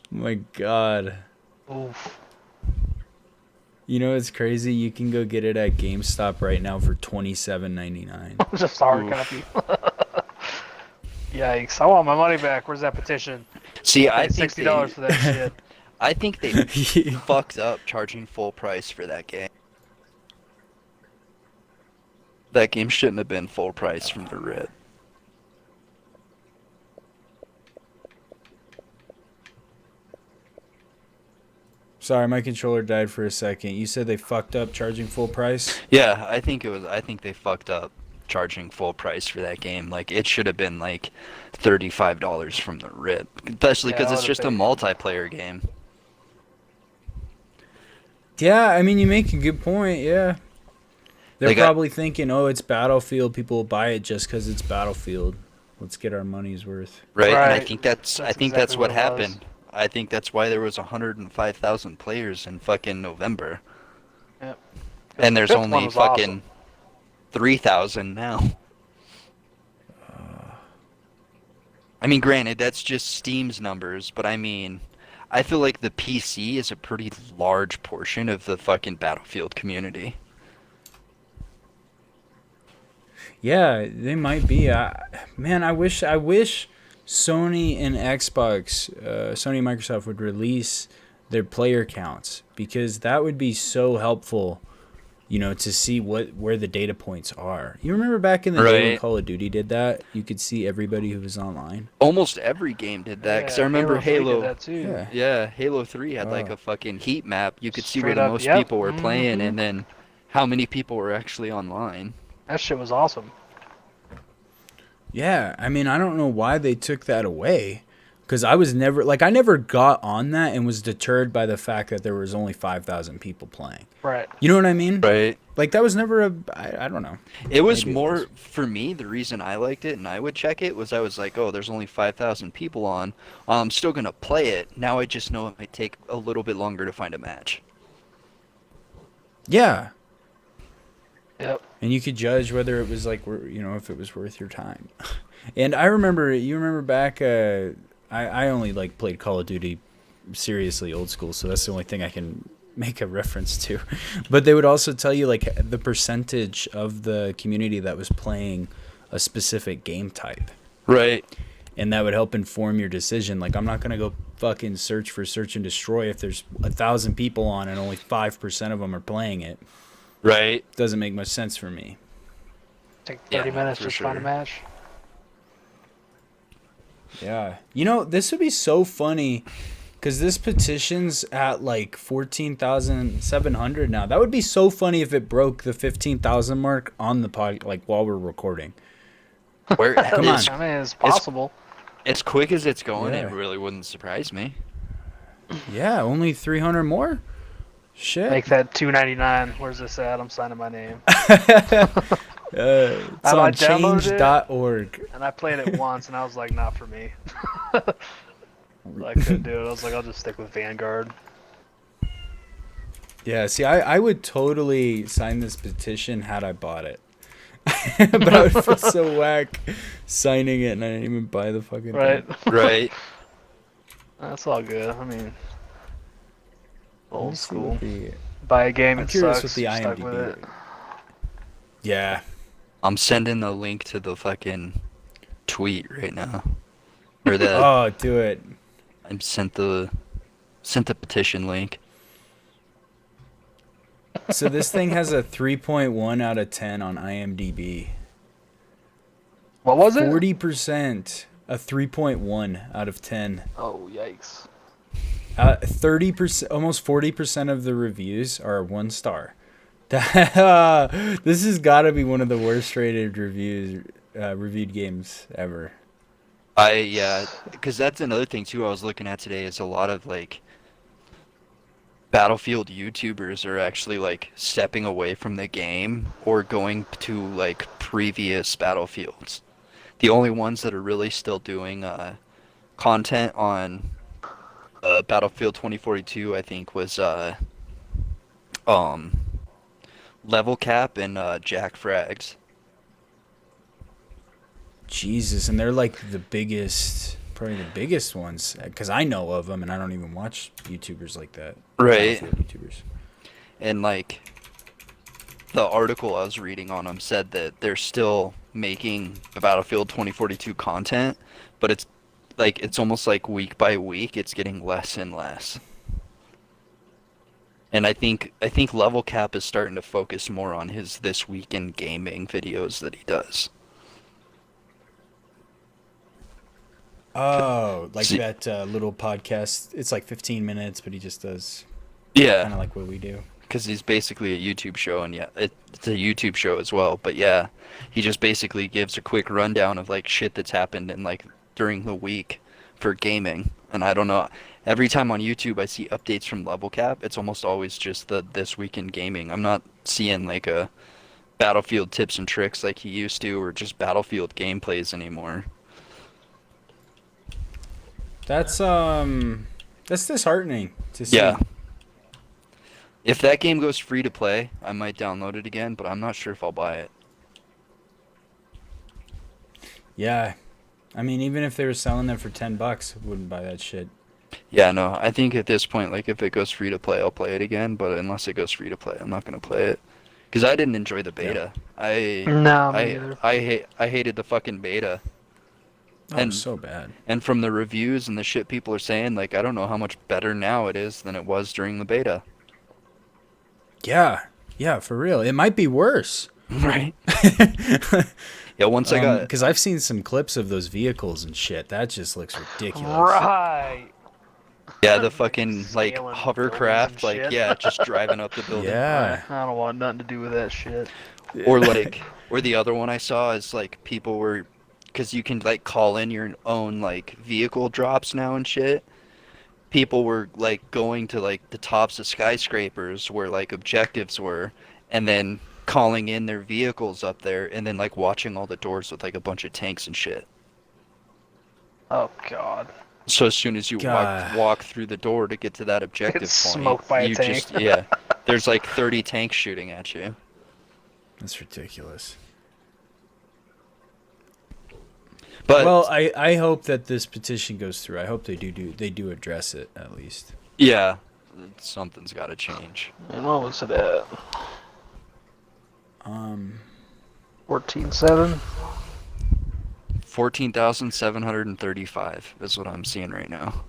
A: My God.
C: Oof.
A: It's crazy. You can go get it at GameStop right now for $27.99.
C: Just a hard copy. Yikes! I want my money back. Where's that petition?
B: See,
C: I paid $60 for that shit.
B: I think they fucked up charging full price for that game. That game shouldn't have been full price from the rip.
A: Sorry, my controller died for a second. You said they fucked up charging full price?
B: Yeah, I think they fucked up charging full price for that game. Like, it should have been like $35 from the rip, especially because it's just a multiplayer game.
A: Yeah, I mean, you make a good point. Yeah, they're probably thinking, "Oh, it's Battlefield. People will buy it just because it's Battlefield. Let's get our money's worth."
B: Right. And I think
C: exactly
B: that's what
C: it
B: happened.
C: was.
B: I think that's why there was 105,000 players in fucking November.
C: Yep.
B: And there's
C: Fifth one
B: only
C: was
B: fucking
C: awesome.
B: 3,000 now. I mean, granted, that's just Steam's numbers, but I mean, I feel like the PC is a pretty large portion of the fucking Battlefield community.
A: Yeah, they might be. Man, I wish Sony and Xbox, Sony and Microsoft would release their player counts, because that would be so helpful, to see where the data points are. You remember back in the day when Call of Duty did that? You could see everybody who was online.
B: Almost every game did that, because I remember Halo.
C: Did that too.
B: Yeah, Halo 3 had like a fucking heat map. You could see where
C: Straight
B: the
C: up,
B: most
C: yep.
B: people were playing, and then how many people were actually online.
C: That shit was awesome.
A: Yeah, I mean, I don't know why they took that away, because I never got on that and was deterred by the fact that there was only 5,000 people playing.
C: Right.
A: You know what I mean?
B: Right.
A: Like, that was never I don't know.
B: It was
A: Maybe
B: more, for me, the reason I liked it and I would check it was I was like, oh, there's only 5,000 people on. I'm still going to play it. Now I just know it might take a little bit longer to find a match.
A: Yeah.
C: Yep.
A: And you could judge whether it was like, if it was worth your time. And you remember back, I only like played Call of Duty seriously old school, so that's the only thing I can make a reference to. But they would also tell you like the percentage of the community that was playing a specific game type.
B: Right.
A: And that would help inform your decision. Like, I'm not going to go fucking search for search and destroy if there's 1,000 people on and only 5% of them are playing it.
B: Right.
A: Doesn't make much sense for me.
C: Take 30 minutes
B: for
C: just
B: sure.
C: find a match.
A: Yeah. You know, this would be so funny because this petition's at like 14,700 now. That would be so funny if it broke the 15,000 mark on the pod, like while we're recording.
B: Where
A: Come on.
C: I mean, it's possible.
B: As quick as it's going,
A: Yeah.
B: it really wouldn't surprise me.
A: Yeah, only 300 more? Shit.
C: Make that $2.99. Where's this at? I'm signing my name.
A: It's
C: I
A: on
C: downloaded it.
A: change.org.
C: And I played it once, and I was like, not for me. I couldn't do it. I was like, I'll just stick with Vanguard.
A: Yeah, see, I would totally sign this petition had I bought it. But I would feel so whack signing it, and I didn't even buy the fucking
C: Right?
A: thing.
B: Right.
C: That's all good. I mean,
A: Let me
C: old
A: see
C: school.
A: what the-
C: Buy a game,
A: I'm
C: it
A: curious
C: sucks.
A: what the
C: you're stuck with
A: IMDb.
C: it.
A: Yeah.
B: I'm sending the link to the fucking tweet right now. Or the
A: Oh, do it.
B: I sent the petition link.
A: So this thing has a 3.1 out of 10 on IMDb.
C: What was it?
A: 40%, a 3.1 out of 10.
C: Oh, yikes.
A: 30%, almost 40% of the reviews are 1 star. This has got to be one of the worst rated reviewed games ever.
B: Because that's another thing too I was looking at today is a lot of like Battlefield YouTubers are actually like stepping away from the game or going to like previous Battlefields. The only ones that are really still doing content on Battlefield 2042, I think, was Level Cap and Jack Frags.
A: Jesus, and they're like probably the biggest ones, because I know of them, and I don't even watch YouTubers like that.
B: Right.
A: Battlefield YouTubers.
B: And like the article I was reading on them said that they're still making Battlefield 2042 content, but it's almost like week by week it's getting less and less. And I think Level Cap is starting to focus more on his This Week in Gaming videos that he does.
A: Oh, like
B: See-
A: that little podcast. It's like 15 minutes, but he just does
B: Yeah.
A: kind of like what we do.
B: Because he's basically a YouTube show, and yeah, it's a YouTube show as well. But yeah, he just basically gives a quick rundown of like shit that's happened in like during the week for gaming. And I don't know, every time on YouTube I see updates from Level Cap, it's almost always just the This Week in Gaming. I'm not seeing like a Battlefield tips and tricks like he used to, or just Battlefield gameplays anymore.
A: That's disheartening to see.
B: Yeah. If that game goes free to play, I might download it again, but I'm not sure if I'll buy it.
A: Yeah. I mean, even if they were selling them for $10, I wouldn't buy that shit.
B: Yeah, no, I think at this point, like, if it goes free to play, I'll play it again, but unless it goes free to play, I'm not gonna play it. Because I didn't enjoy the beta.
C: No, me either.
B: I hated the fucking beta.
A: Oh,
B: And-
A: so bad.
B: And from the reviews and the shit people are saying, like, I don't know how much better now it is than it was during the beta.
A: Yeah. Yeah, for real. It might be worse.
B: Right? Yeah, once I got...
A: Because I've seen some clips of those vehicles and shit. That just looks ridiculous.
C: Right.
B: Yeah, the fucking, like,
C: Scaling
B: hovercraft,
C: buildings and
B: like,
C: shit.
B: yeah, just driving up the building.
A: Yeah.
C: I don't want nothing to do with that shit.
B: Or like, or the other one I saw is like people were, because you can like call in your own like vehicle drops now and shit. People were like going to like the tops of skyscrapers where like objectives were, and then calling in their vehicles up there, and then like watching all the doors with like a bunch of tanks and shit.
C: Oh god.
B: So as soon as you
A: God.
B: walk through the door to get to that objective
C: Get
B: point,
C: smoked by a
B: you
C: tank.
B: just yeah, there's like 30 tanks shooting at you.
A: That's ridiculous.
B: But
A: Well, I hope that this petition goes through. I hope they do address it at least.
B: yeah, Something's got to change.
C: And what was it at?
A: Um,
C: 14.7.
B: 14,735 is what I'm seeing right now.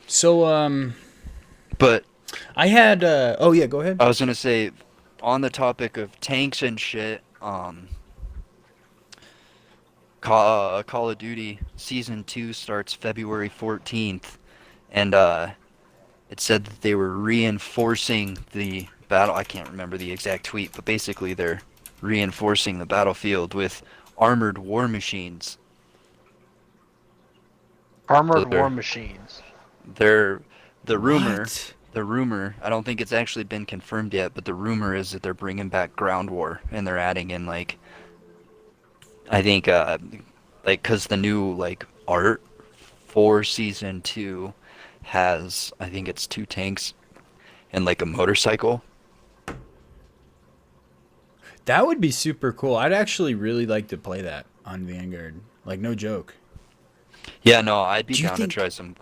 A: so
B: But
A: I had oh yeah, go ahead.
B: I was gonna say, on the topic of tanks and shit, Call of Duty Season 2 starts February 14th, and it said that they were reinforcing the battle. I can't remember the exact tweet, but basically they're reinforcing the battlefield with armored war machines. So
C: Armored War Machines.
B: they're the rumor.
A: What?
B: The rumor, I don't think it's actually been confirmed yet, but the rumor is that they're bringing back ground war and they're adding in like, I think like, cuz the new like art for season 2 has, I think it's 2 tanks and like a motorcycle.
A: That would be super cool. I'd actually really like to play that on Vanguard. Like, no joke.
B: Yeah, no, I'd be
A: Do you
B: down
A: think-
B: to try some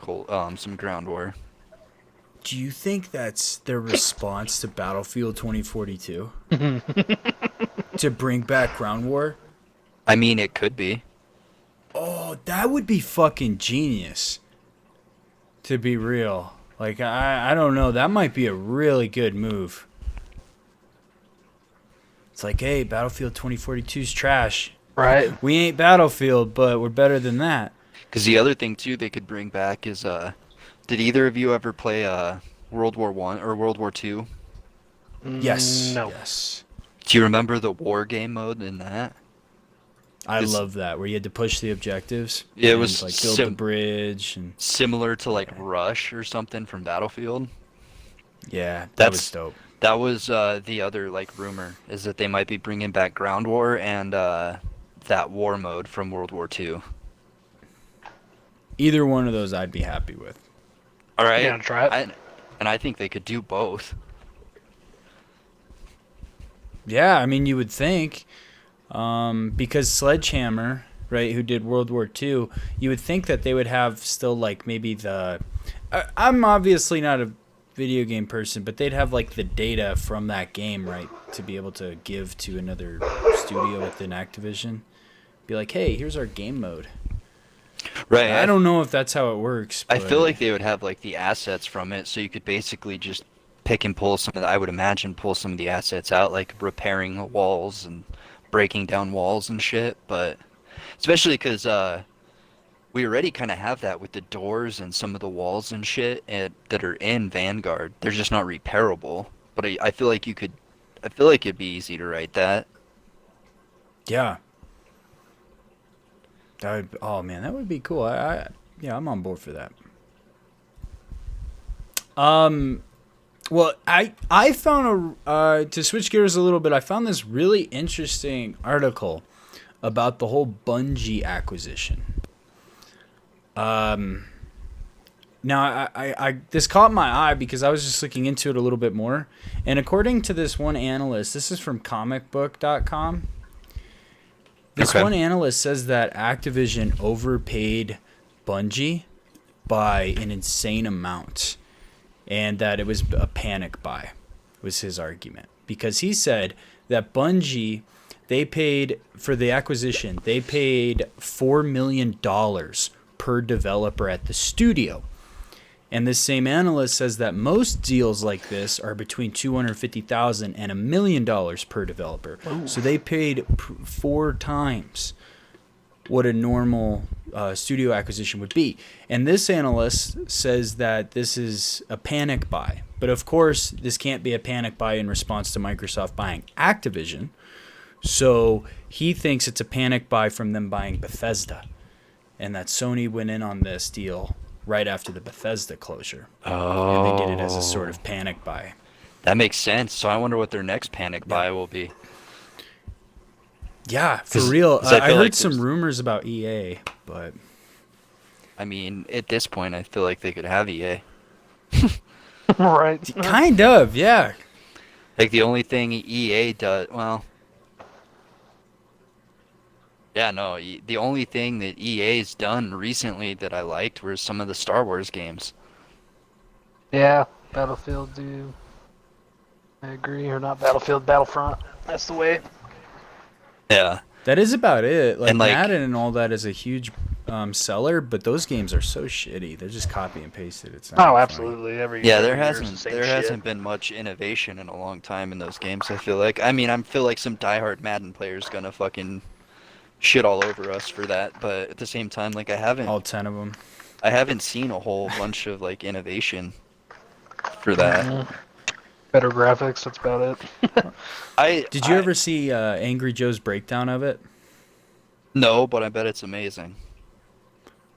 B: ground war.
A: Do you think that's their response to Battlefield 2042? To bring back ground war?
B: I mean, it could be.
A: Oh, that would be fucking genius. To be real. Like, I don't know. That might be a really good move. It's like, hey, Battlefield 2042's trash.
C: Right.
A: We ain't Battlefield, but we're better than that.
B: Because the other thing too they could bring back is did either of you ever play World War One or World War Two?
A: Yes.
C: No.
A: Yes.
B: Do you remember the war game mode in that?
A: I
B: It's-
A: love that, where you had to push the objectives.
B: Yeah, it
A: and,
B: was
A: like build the bridge and
B: Similar to like Rush or something from Battlefield.
A: yeah, that
B: That's-
A: was dope.
B: That was the other like rumor, is that they might be bringing back ground war and that war mode from World War Two.
A: Either one of those I'd be happy with.
B: All right,
C: Yeah, try it.
B: And I think they could do both.
A: Yeah, I mean, you would think, because Sledgehammer, right, who did World War II, you would think that they would have still, like, maybe the... I'm obviously not a video game person, but they'd have, like, the data from that game, right, to be able to give to another studio within Activision. Be like, hey, here's our game mode.
B: Right.
A: I don't know if that's how it works.
B: I
A: But
B: feel like they would have like the assets from it, so you could basically just pick and pull some of the, I would imagine pull some of the assets out, like repairing walls and breaking down walls and shit. But especially because we already kind of have that with the doors and some of the walls and shit that are in Vanguard. They're just not repairable. But I feel like I feel like it'd be easy to write that.
A: Yeah. Oh man, that would be cool. Yeah, I'm on board for that. Well, I found to switch gears a little bit. I found this really interesting article about the whole Bungie acquisition. Now I this caught my eye because I was just looking into it a little bit more, and according to this one analyst, this is from comicbook.com. This
B: Okay.
A: one analyst says that Activision overpaid Bungie by an insane amount, and that it was a panic buy, was his argument. Because he said that Bungie, they paid, for the acquisition, they paid $4 million per developer at the studio. And this same analyst says that most deals like this are between $250,000 and $1 million per developer.
C: Ooh.
A: So they paid 4 times what a normal studio acquisition would be. And this analyst says that this is a panic buy. But of course, this can't be a panic buy in response to Microsoft buying Activision. So he thinks it's a panic buy from them buying Bethesda. And that Sony went in on this deal right after the Bethesda closure.
B: Oh.
A: And they did it as a sort of panic buy.
B: That makes sense. So I wonder what their next panic buy will be.
A: Yeah, for
B: 'Cause-
A: real.
B: 'cause I
A: I
B: feel
A: heard
B: like
A: some
B: there's-
A: rumors about EA, but
B: I mean, at this point, I feel like they could have EA.
C: Right.
A: kind of, yeah.
B: Like the only thing EA does, well, yeah, no, the only thing that EA's done recently that I liked were some of the Star Wars games.
C: Yeah, Battlefield, do. I agree, or not Battlefield, Battlefront. That's the way.
B: Yeah.
A: That is about it. Like
B: And like,
A: Madden and all that is a huge seller, but those games are so shitty. They're just copy and pasted. It's not
C: Oh,
A: even funny.
C: absolutely. Every
B: yeah,
C: year is the same
B: there
C: shit.
B: hasn't been much innovation in a long time in those games. I feel like. I mean, I feel like some diehard Madden player's gonna fucking shit all over us for that, but at the same time, like
A: All 10 of them.
B: I haven't seen a whole bunch of like innovation for that.
C: Better graphics, that's about it.
A: Did you ever see Angry Joe's breakdown of it?
B: No, but I bet it's amazing.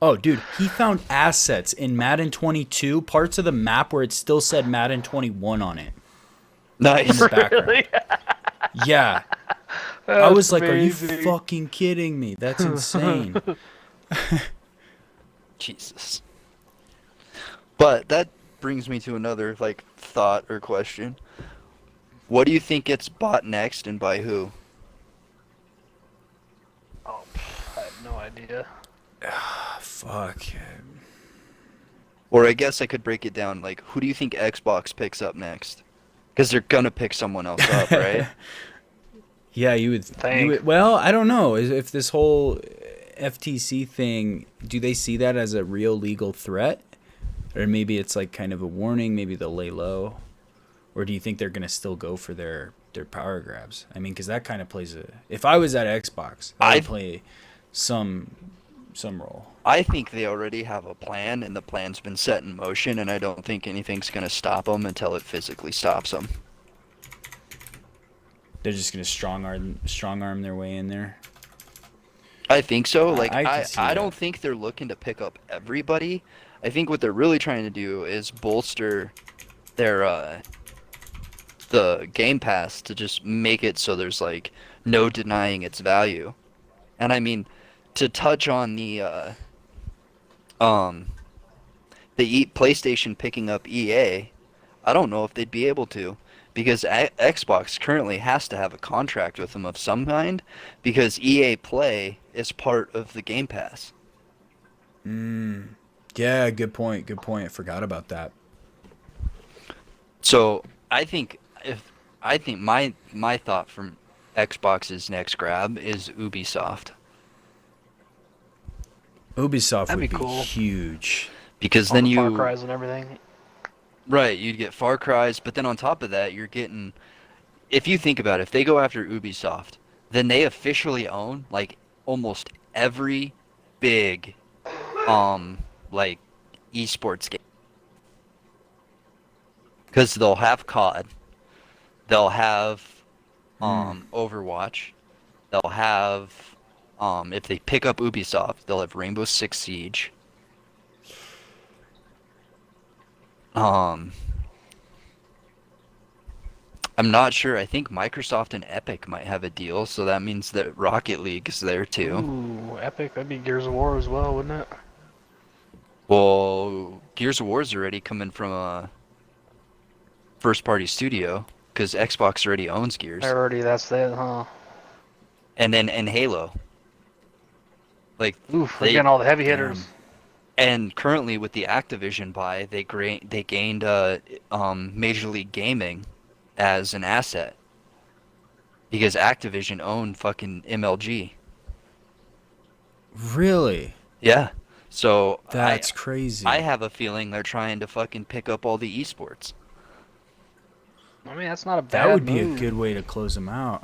A: Oh, dude, he found assets in Madden 22, parts of the map where it still said Madden 21 on it. In
B: Nice.
A: the background.
C: Really?
A: Yeah. I
C: That's
A: was like,
C: amazing.
A: are you fucking kidding me? That's insane.
B: Jesus. But that brings me to another like thought or question. What do you think gets bought next and by who?
C: Oh, I have no idea.
A: Fuck.
B: Or I guess I could break it down like who do you think Xbox picks up next? Because they're gonna pick someone else up, right?
A: Yeah, you would. Well, I don't know. If this whole FTC thing, do they see that as a real legal threat? Or maybe it's like kind of a warning, maybe they'll lay low? Or do you think they're going to still go for their power grabs? I mean, because that kind of plays a... If I was at Xbox, I would play some role.
B: I think they already have a plan, and the plan's been set in motion, and I don't think anything's going to stop them until it physically stops them.
A: They're just going to strong arm their way in there?
B: I think so. Like,
A: I
B: don't think they're looking to pick up everybody. I think what they're really trying to do is bolster their the Game Pass to just make it so there's like no denying its value. And I mean, to touch on the PlayStation picking up EA, I don't know if they'd be able to, because Xbox currently has to have a contract with them of some kind, because EA Play is part of the Game Pass.
A: Yeah, good point. Good point. I forgot about that.
B: So I think my thought from Xbox's next grab is Ubisoft.
A: Ubisoft
C: That'd
A: would
C: be
A: be
C: cool.
A: huge.
B: Because
C: All
B: then
C: the
B: you
C: Far Cries and everything.
B: Right, you'd get Far Cries, but then on top of that, you're getting, if you think about it, if they go after Ubisoft, then they officially own like almost every big like esports game. Because they'll have COD, they'll have Overwatch, they'll have if they pick up Ubisoft, they'll have Rainbow Six Siege. I'm not sure. I think Microsoft and Epic might have a deal, so that means that Rocket League is there too.
C: Ooh, Epic. That'd be Gears of War as well, wouldn't it?
B: Well, Gears of War is already coming from a first-party studio because Xbox already owns Gears,
C: That's it, huh?
B: and Halo. Like
C: Oof, we're getting all the heavy
A: Damn.
C: hitters.
B: and currently with the Activision buy, they gained Major League Gaming as an asset because Activision owned fucking MLG.
A: Really?
B: Yeah. So
A: That's crazy.
B: I have a feeling they're trying to fucking pick up all the esports.
C: I mean, that's not a bad
A: That would be
C: move.
A: a good way to close them out.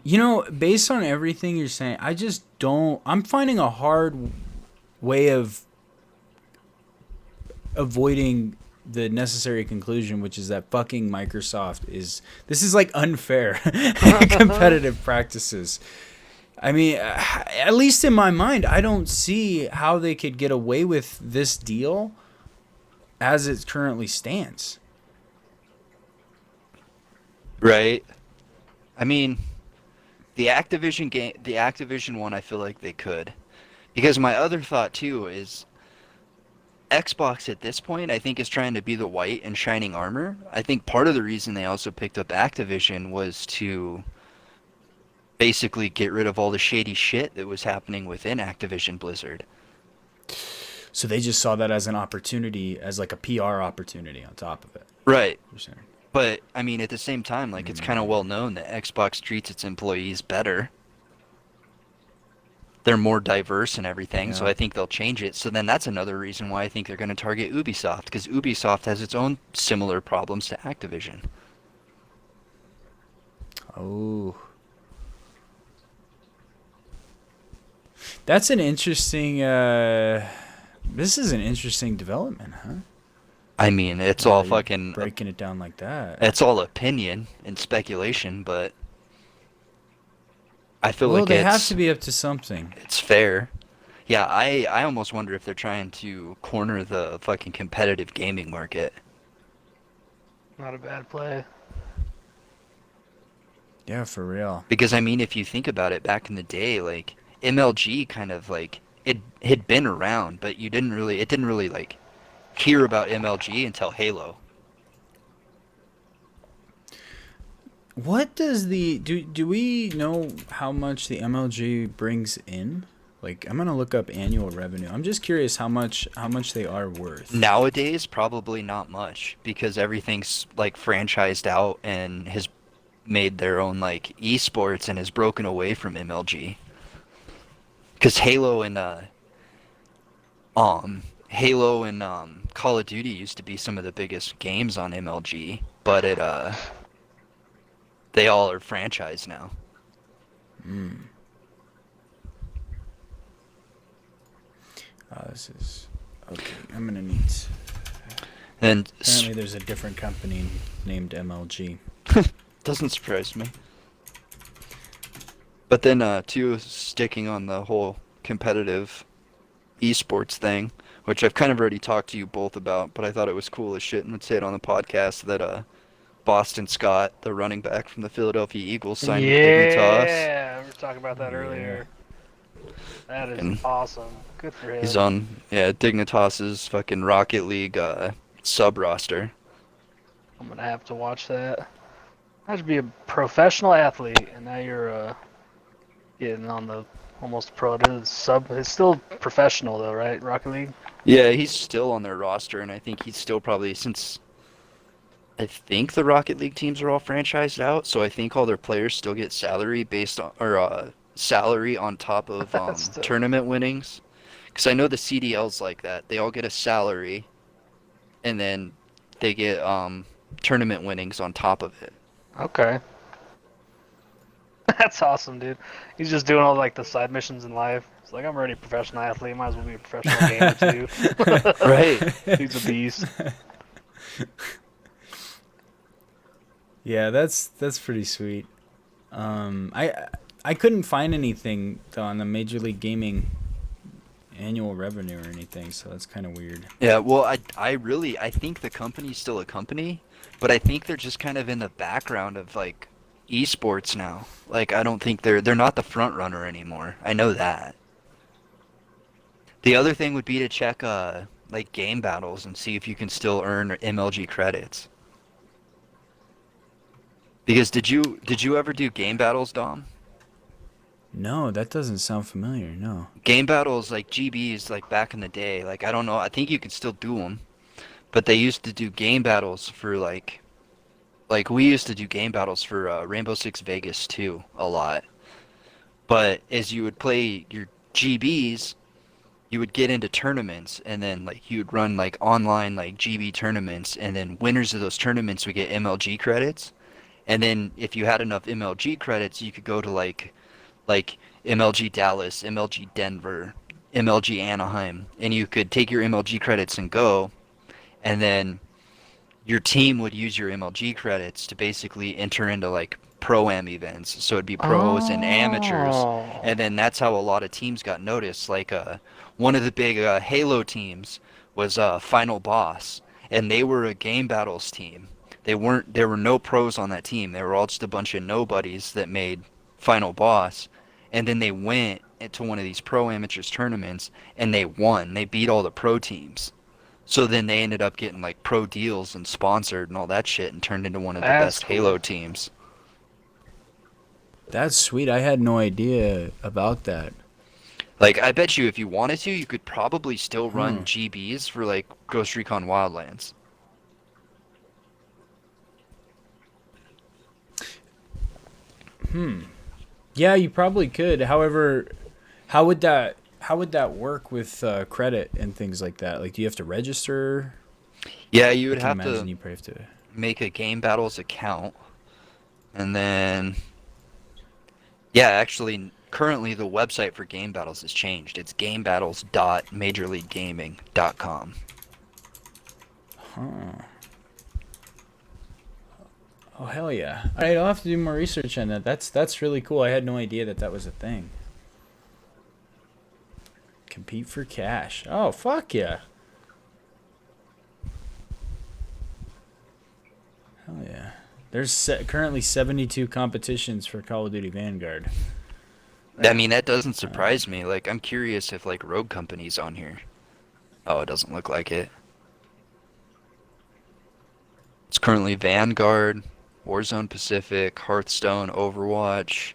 A: You know, based on everything you're saying, I just don't... I'm finding a hard way of avoiding the necessary conclusion, which is that fucking Microsoft is... This is like unfair competitive practices. I mean, at least in my mind, I don't see how they could get away with this deal as it currently stands.
B: Right. I mean, the Activision one, I feel like they could. Because my other thought too is Xbox at this point, I think, is trying to be the white and shining armor. I think part of the reason they also picked up Activision was to basically get rid of all the shady shit that was happening within Activision Blizzard.
A: So they just saw that as an opportunity, as like a PR opportunity on top of it.
B: Right.
A: You're saying.
B: But I mean, at the same time, like it's kind of well known that Xbox treats its employees better. They're more diverse and everything, so
A: Yeah.
B: I think they'll change it. So then that's another reason why I think they're going to target Ubisoft, because Ubisoft has its own similar problems to Activision.
A: Oh. That's an interesting this is an interesting development, huh?
B: I mean, it's all
A: You're
B: fucking
A: breaking it down like that.
B: it's all opinion and speculation, but I feel
A: Well,
B: like
A: they have to be up to something.
B: it's fair. Yeah, I almost wonder if they're trying to corner the fucking competitive gaming market.
C: Not a bad play.
A: Yeah, for real.
B: Because I mean, if you think about it, back in the day, like MLG kind of like it had been around, but it didn't really like hear about MLG until Halo.
A: What does do we know how much the MLG brings in? Like, I'm gonna look up annual revenue. I'm just curious how much they are worth.
B: Nowadays, probably not much because everything's like franchised out and has made their own like esports and has broken away from MLG. Because Halo and Call of Duty used to be some of the biggest games on MLG, but they all are franchised now.
A: This is okay. I'm gonna need.
B: And
A: Apparently, there's a different company named MLG.
B: doesn't surprise me. But then, too, sticking on the whole competitive esports thing, which I've kind of already talked to you both about, but I thought it was cool as shit and would say it on the podcast that Boston Scott, the running back from the Philadelphia Eagles, signed with Dignitas.
C: Yeah, we were talking about that earlier. That is
B: And
C: awesome. Good for him.
B: he's on, Dignitas's fucking Rocket League sub roster.
C: I'm gonna have to watch that. I should be a professional athlete, and now you're getting on the almost pro. It is sub. It's still professional though, right? Rocket League.
B: Yeah, he's still on their roster, and I think he's still probably since I think the Rocket League teams are all franchised out, so I think all their players still get salary based on or salary on top of
C: Still.
B: tournament winnings. Because I know the CDL's like that; they all get a salary, and then they get tournament winnings on top of it.
C: Okay. That's awesome, dude. He's just doing all like the side missions in life. It's like I'm already a professional athlete. Might as well be a professional gamer too.
B: Right.
C: He's a beast.
A: Yeah, that's pretty sweet. I couldn't find anything though on the Major League Gaming annual revenue or anything, so that's kind of weird.
B: Yeah, well, I think the company's still a company, but I think they're just kind of in the background of like esports now. Like I don't think they're not the front runner anymore. I know that. The other thing would be to check like game battles and see if you can still earn MLG credits. Because did you ever do game battles, Dom?
A: No, that doesn't sound familiar. No.
B: Game battles like GBs like back in the day, like I don't know, I think you can still do them, but they used to do game battles for like we used to do game battles for Rainbow Six Vegas too a lot. But as you would play your GBs, you would get into tournaments and then like you would run like online like GB tournaments and then winners of those tournaments would get MLG credits. And then if you had enough MLG credits, you could go to like MLG Dallas, MLG Denver, MLG Anaheim, and you could take your MLG credits and go, and then your team would use your MLG credits to basically enter into like pro-am events. So it'd be pros and amateurs, and then that's how a lot of teams got noticed. Like one of the big Halo teams was Final Boss, and they were a game battles team. There were no pros on that team. They were all just a bunch of nobodies that made Final Boss. And then they went into one of these pro amateurs tournaments and they won. They beat all the pro teams. So then they ended up getting like pro deals and sponsored and all that shit and turned into one of the
C: That's
B: best
C: cool.
B: Halo teams.
A: That's sweet. I had no idea about that.
B: Like, I bet you if you wanted to, you could probably still
A: Hmm.
B: run GBs for, like, Ghost Recon Wildlands.
A: Yeah, you probably could. However, how would that work with credit and things like that? Like, do you have to register?
B: Yeah, you
A: I
B: would
A: can
B: have
A: imagine
B: to
A: you probably have to.
B: make a Game Battles account, and then, yeah, actually, currently the website for Game Battles has changed. It's gamebattles.majorleaguegaming.com.
A: Huh. Oh hell yeah! All right, I'll have to do more research on that. That's really cool. I had no idea that that was a thing. Compete for cash. Oh fuck yeah! Hell yeah! There's currently 72 competitions for Call of Duty Vanguard.
B: I mean, that doesn't surprise me. Like, I'm curious if, like, Rogue Company's on here. Oh, it doesn't look like it. It's currently Vanguard, Warzone Pacific, Hearthstone, Overwatch,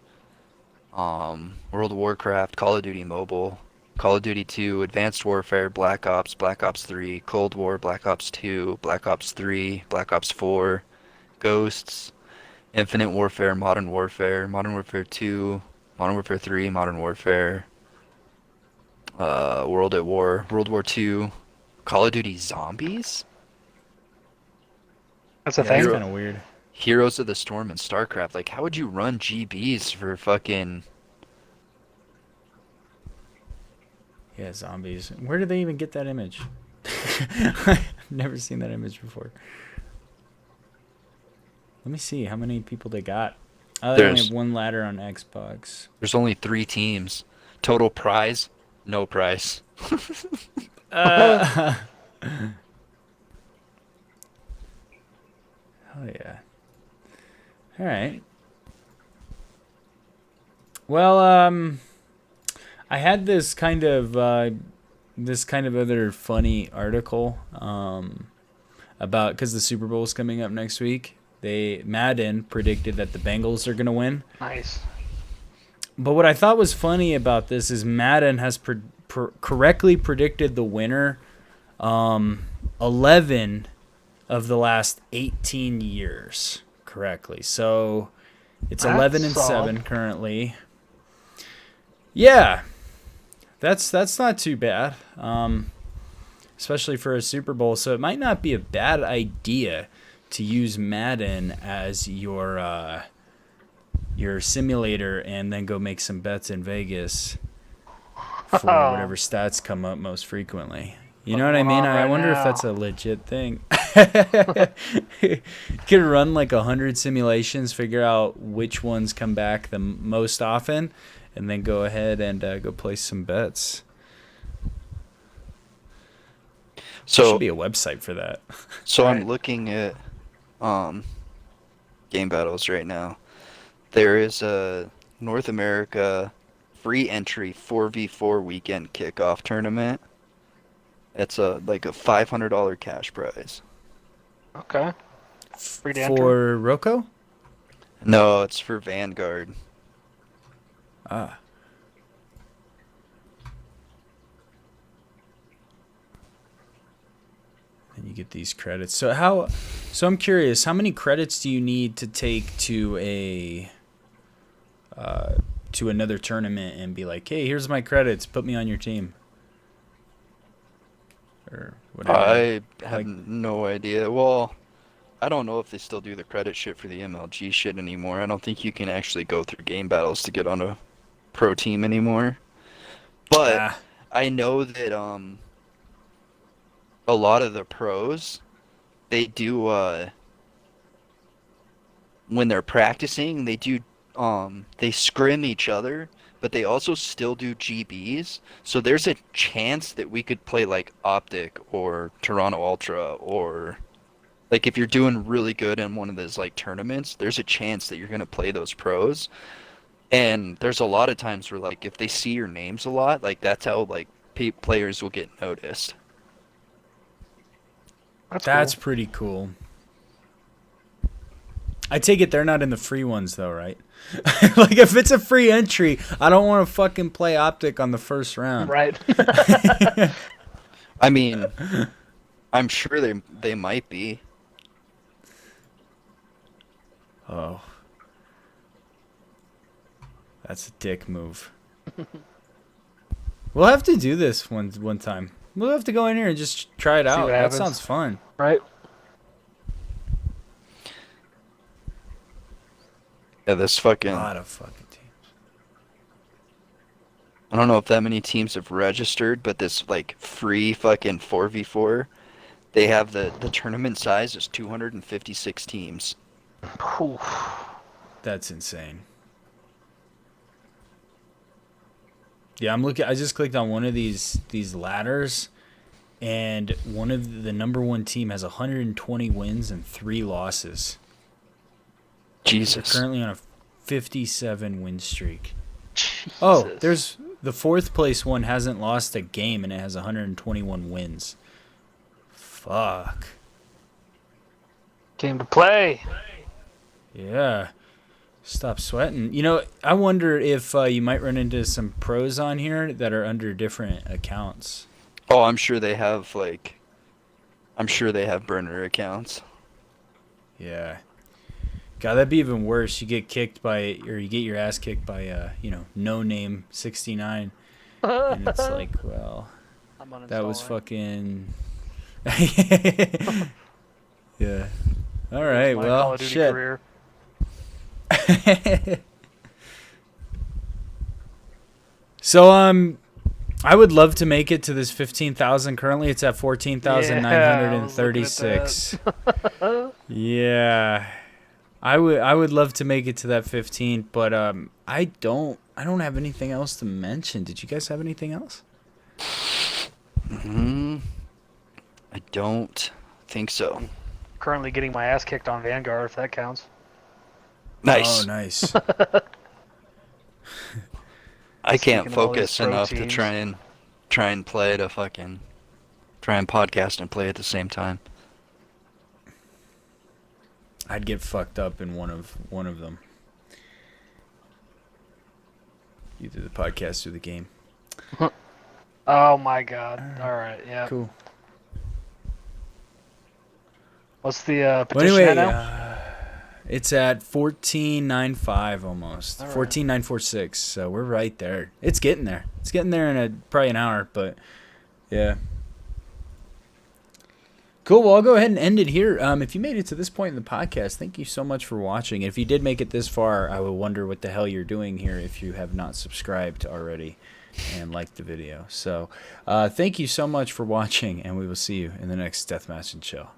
B: World of Warcraft, Call of Duty Mobile, Call of Duty 2, Advanced Warfare, Black Ops, Black Ops 3, Cold War, Black Ops 2, Black Ops 3, Black Ops 4, Ghosts, Infinite Warfare, Modern Warfare 2, Modern Warfare 3, Modern Warfare, World at War, World War 2, Call of Duty Zombies,
C: That's a
A: Yeah, that's
C: thing.
B: Hero
A: kind of weird.
B: Heroes of the Storm, and StarCraft. Like, how would you run GBs for fucking...
A: Yeah, zombies. Where did they even get that image? I've never seen that image before. Let me see how many people they got. They only have
B: There's
A: one ladder on Xbox.
B: there's only 3 teams. Total prize, no price.
A: Uh, hell yeah. All right. Well, I had this kind of other funny article about because the Super Bowl is coming up next week. Madden predicted that the Bengals are gonna win.
C: Nice.
A: But what I thought was funny about this is Madden has correctly predicted the winner 11 of the last 18 years correctly. So it's
C: That's
A: 11 and
C: solid.
A: 7 currently. Yeah, that's not too bad, especially for a Super Bowl. So it might not be a bad idea to use Madden as your simulator and then go make some bets in Vegas for whatever stats come up most frequently. You know what I
C: Going
A: mean?
C: on
A: I
C: right
A: wonder if
C: now.
A: that's a legit thing. You could run like 100 simulations, figure out which ones come back the most often, and then go ahead and go place some bets. There should
B: So
A: be a website for that.
B: so I'm
C: Right.
B: looking at um Game Battles right now. There is a North America free entry 4v4 weekend kickoff tournament. It's like a $500 cash prize.
C: Okay. Free to enter.
A: For Rocco?
B: No, it's for Vanguard.
A: Ah. And you get these credits. So I'm curious, how many credits do you need to take to another tournament and be like, "Hey, here's my credits. Put me on your team." Or whatever.
B: I have
A: Like,
B: no idea. Well, I don't know if they still do the credit shit for the MLG shit anymore. I don't think you can actually go through Game Battles to get on a pro team anymore. But
A: ah,
B: I know that a lot of the pros, they do when they're practicing, they scrim each other, but they also still do GBs. So there's a chance that we could play like Optic or Toronto Ultra, or like if you're doing really good in one of those like tournaments, there's a chance that you're gonna play those pros. And there's a lot of times where like if they see your names a lot, like that's how like players will get noticed.
A: that's
C: Cool.
A: pretty cool. I take it they're not in the free ones though, right? Like, if it's a free entry, I don't want to fucking play Optic on the first round.
C: Right.
B: I mean, I'm sure they might be.
A: Oh. That's a dick move. We'll have to do this one time. We'll have to go in here and just try it out. That sounds fun.
C: Right.
B: Yeah, this fucking...
A: A lot of fucking teams.
B: I don't know if that many teams have registered, but this, like, free fucking 4v4, they have the tournament size is 256 teams.
A: That's insane. Yeah, I'm looking. I just clicked on one of these ladders, and one of the number one team has 120 wins and 3 losses.
B: Jesus.
A: They're currently on a 57 win streak.
C: Jesus.
A: Oh, there's the 4th place one hasn't lost a game, and it has 121 wins. Fuck.
C: Came to play.
A: Yeah. Stop sweating. You know, I wonder if you might run into some pros on here that are under different accounts.
B: Oh, I'm sure they have, like... I'm sure they have burner accounts.
A: Yeah. God, that'd be even worse. You get kicked by, or you get your ass kicked by, no name 69, and it's like, well, that was fucking. Yeah. All right. Well, shit.
C: Career.
A: So I would love to make it to this 15,000. Currently, it's at 14,936. Yeah. I would love to make it to that 15, but I don't have anything else to mention. Did you guys have anything else?
B: I don't think so.
C: Currently getting my ass kicked on Vanguard, if that counts.
B: Nice.
A: Oh, nice.
B: I can't
C: Speaking of all these
B: focus
C: pro
B: enough to
C: teams.
B: try and play to fucking try and podcast and play at the same time.
A: I'd get fucked up in one of them. Either the podcast or the game.
C: Oh my god. Alright, yeah.
A: Cool.
C: What's the
A: Well,
C: petition
A: anyway,
C: now?
A: it's at 14.95 almost.
C: All right.
A: 14.946. So we're right there. It's getting there. It's getting there in probably an hour, but yeah. Cool. Well, I'll go ahead and end it here. If you made it to this point in the podcast, thank you so much for watching. If you did make it this far, I would wonder what the hell you're doing here if you have not subscribed already and liked the video. So thank you so much for watching, and we will see you in the next Deathmatch and Chill.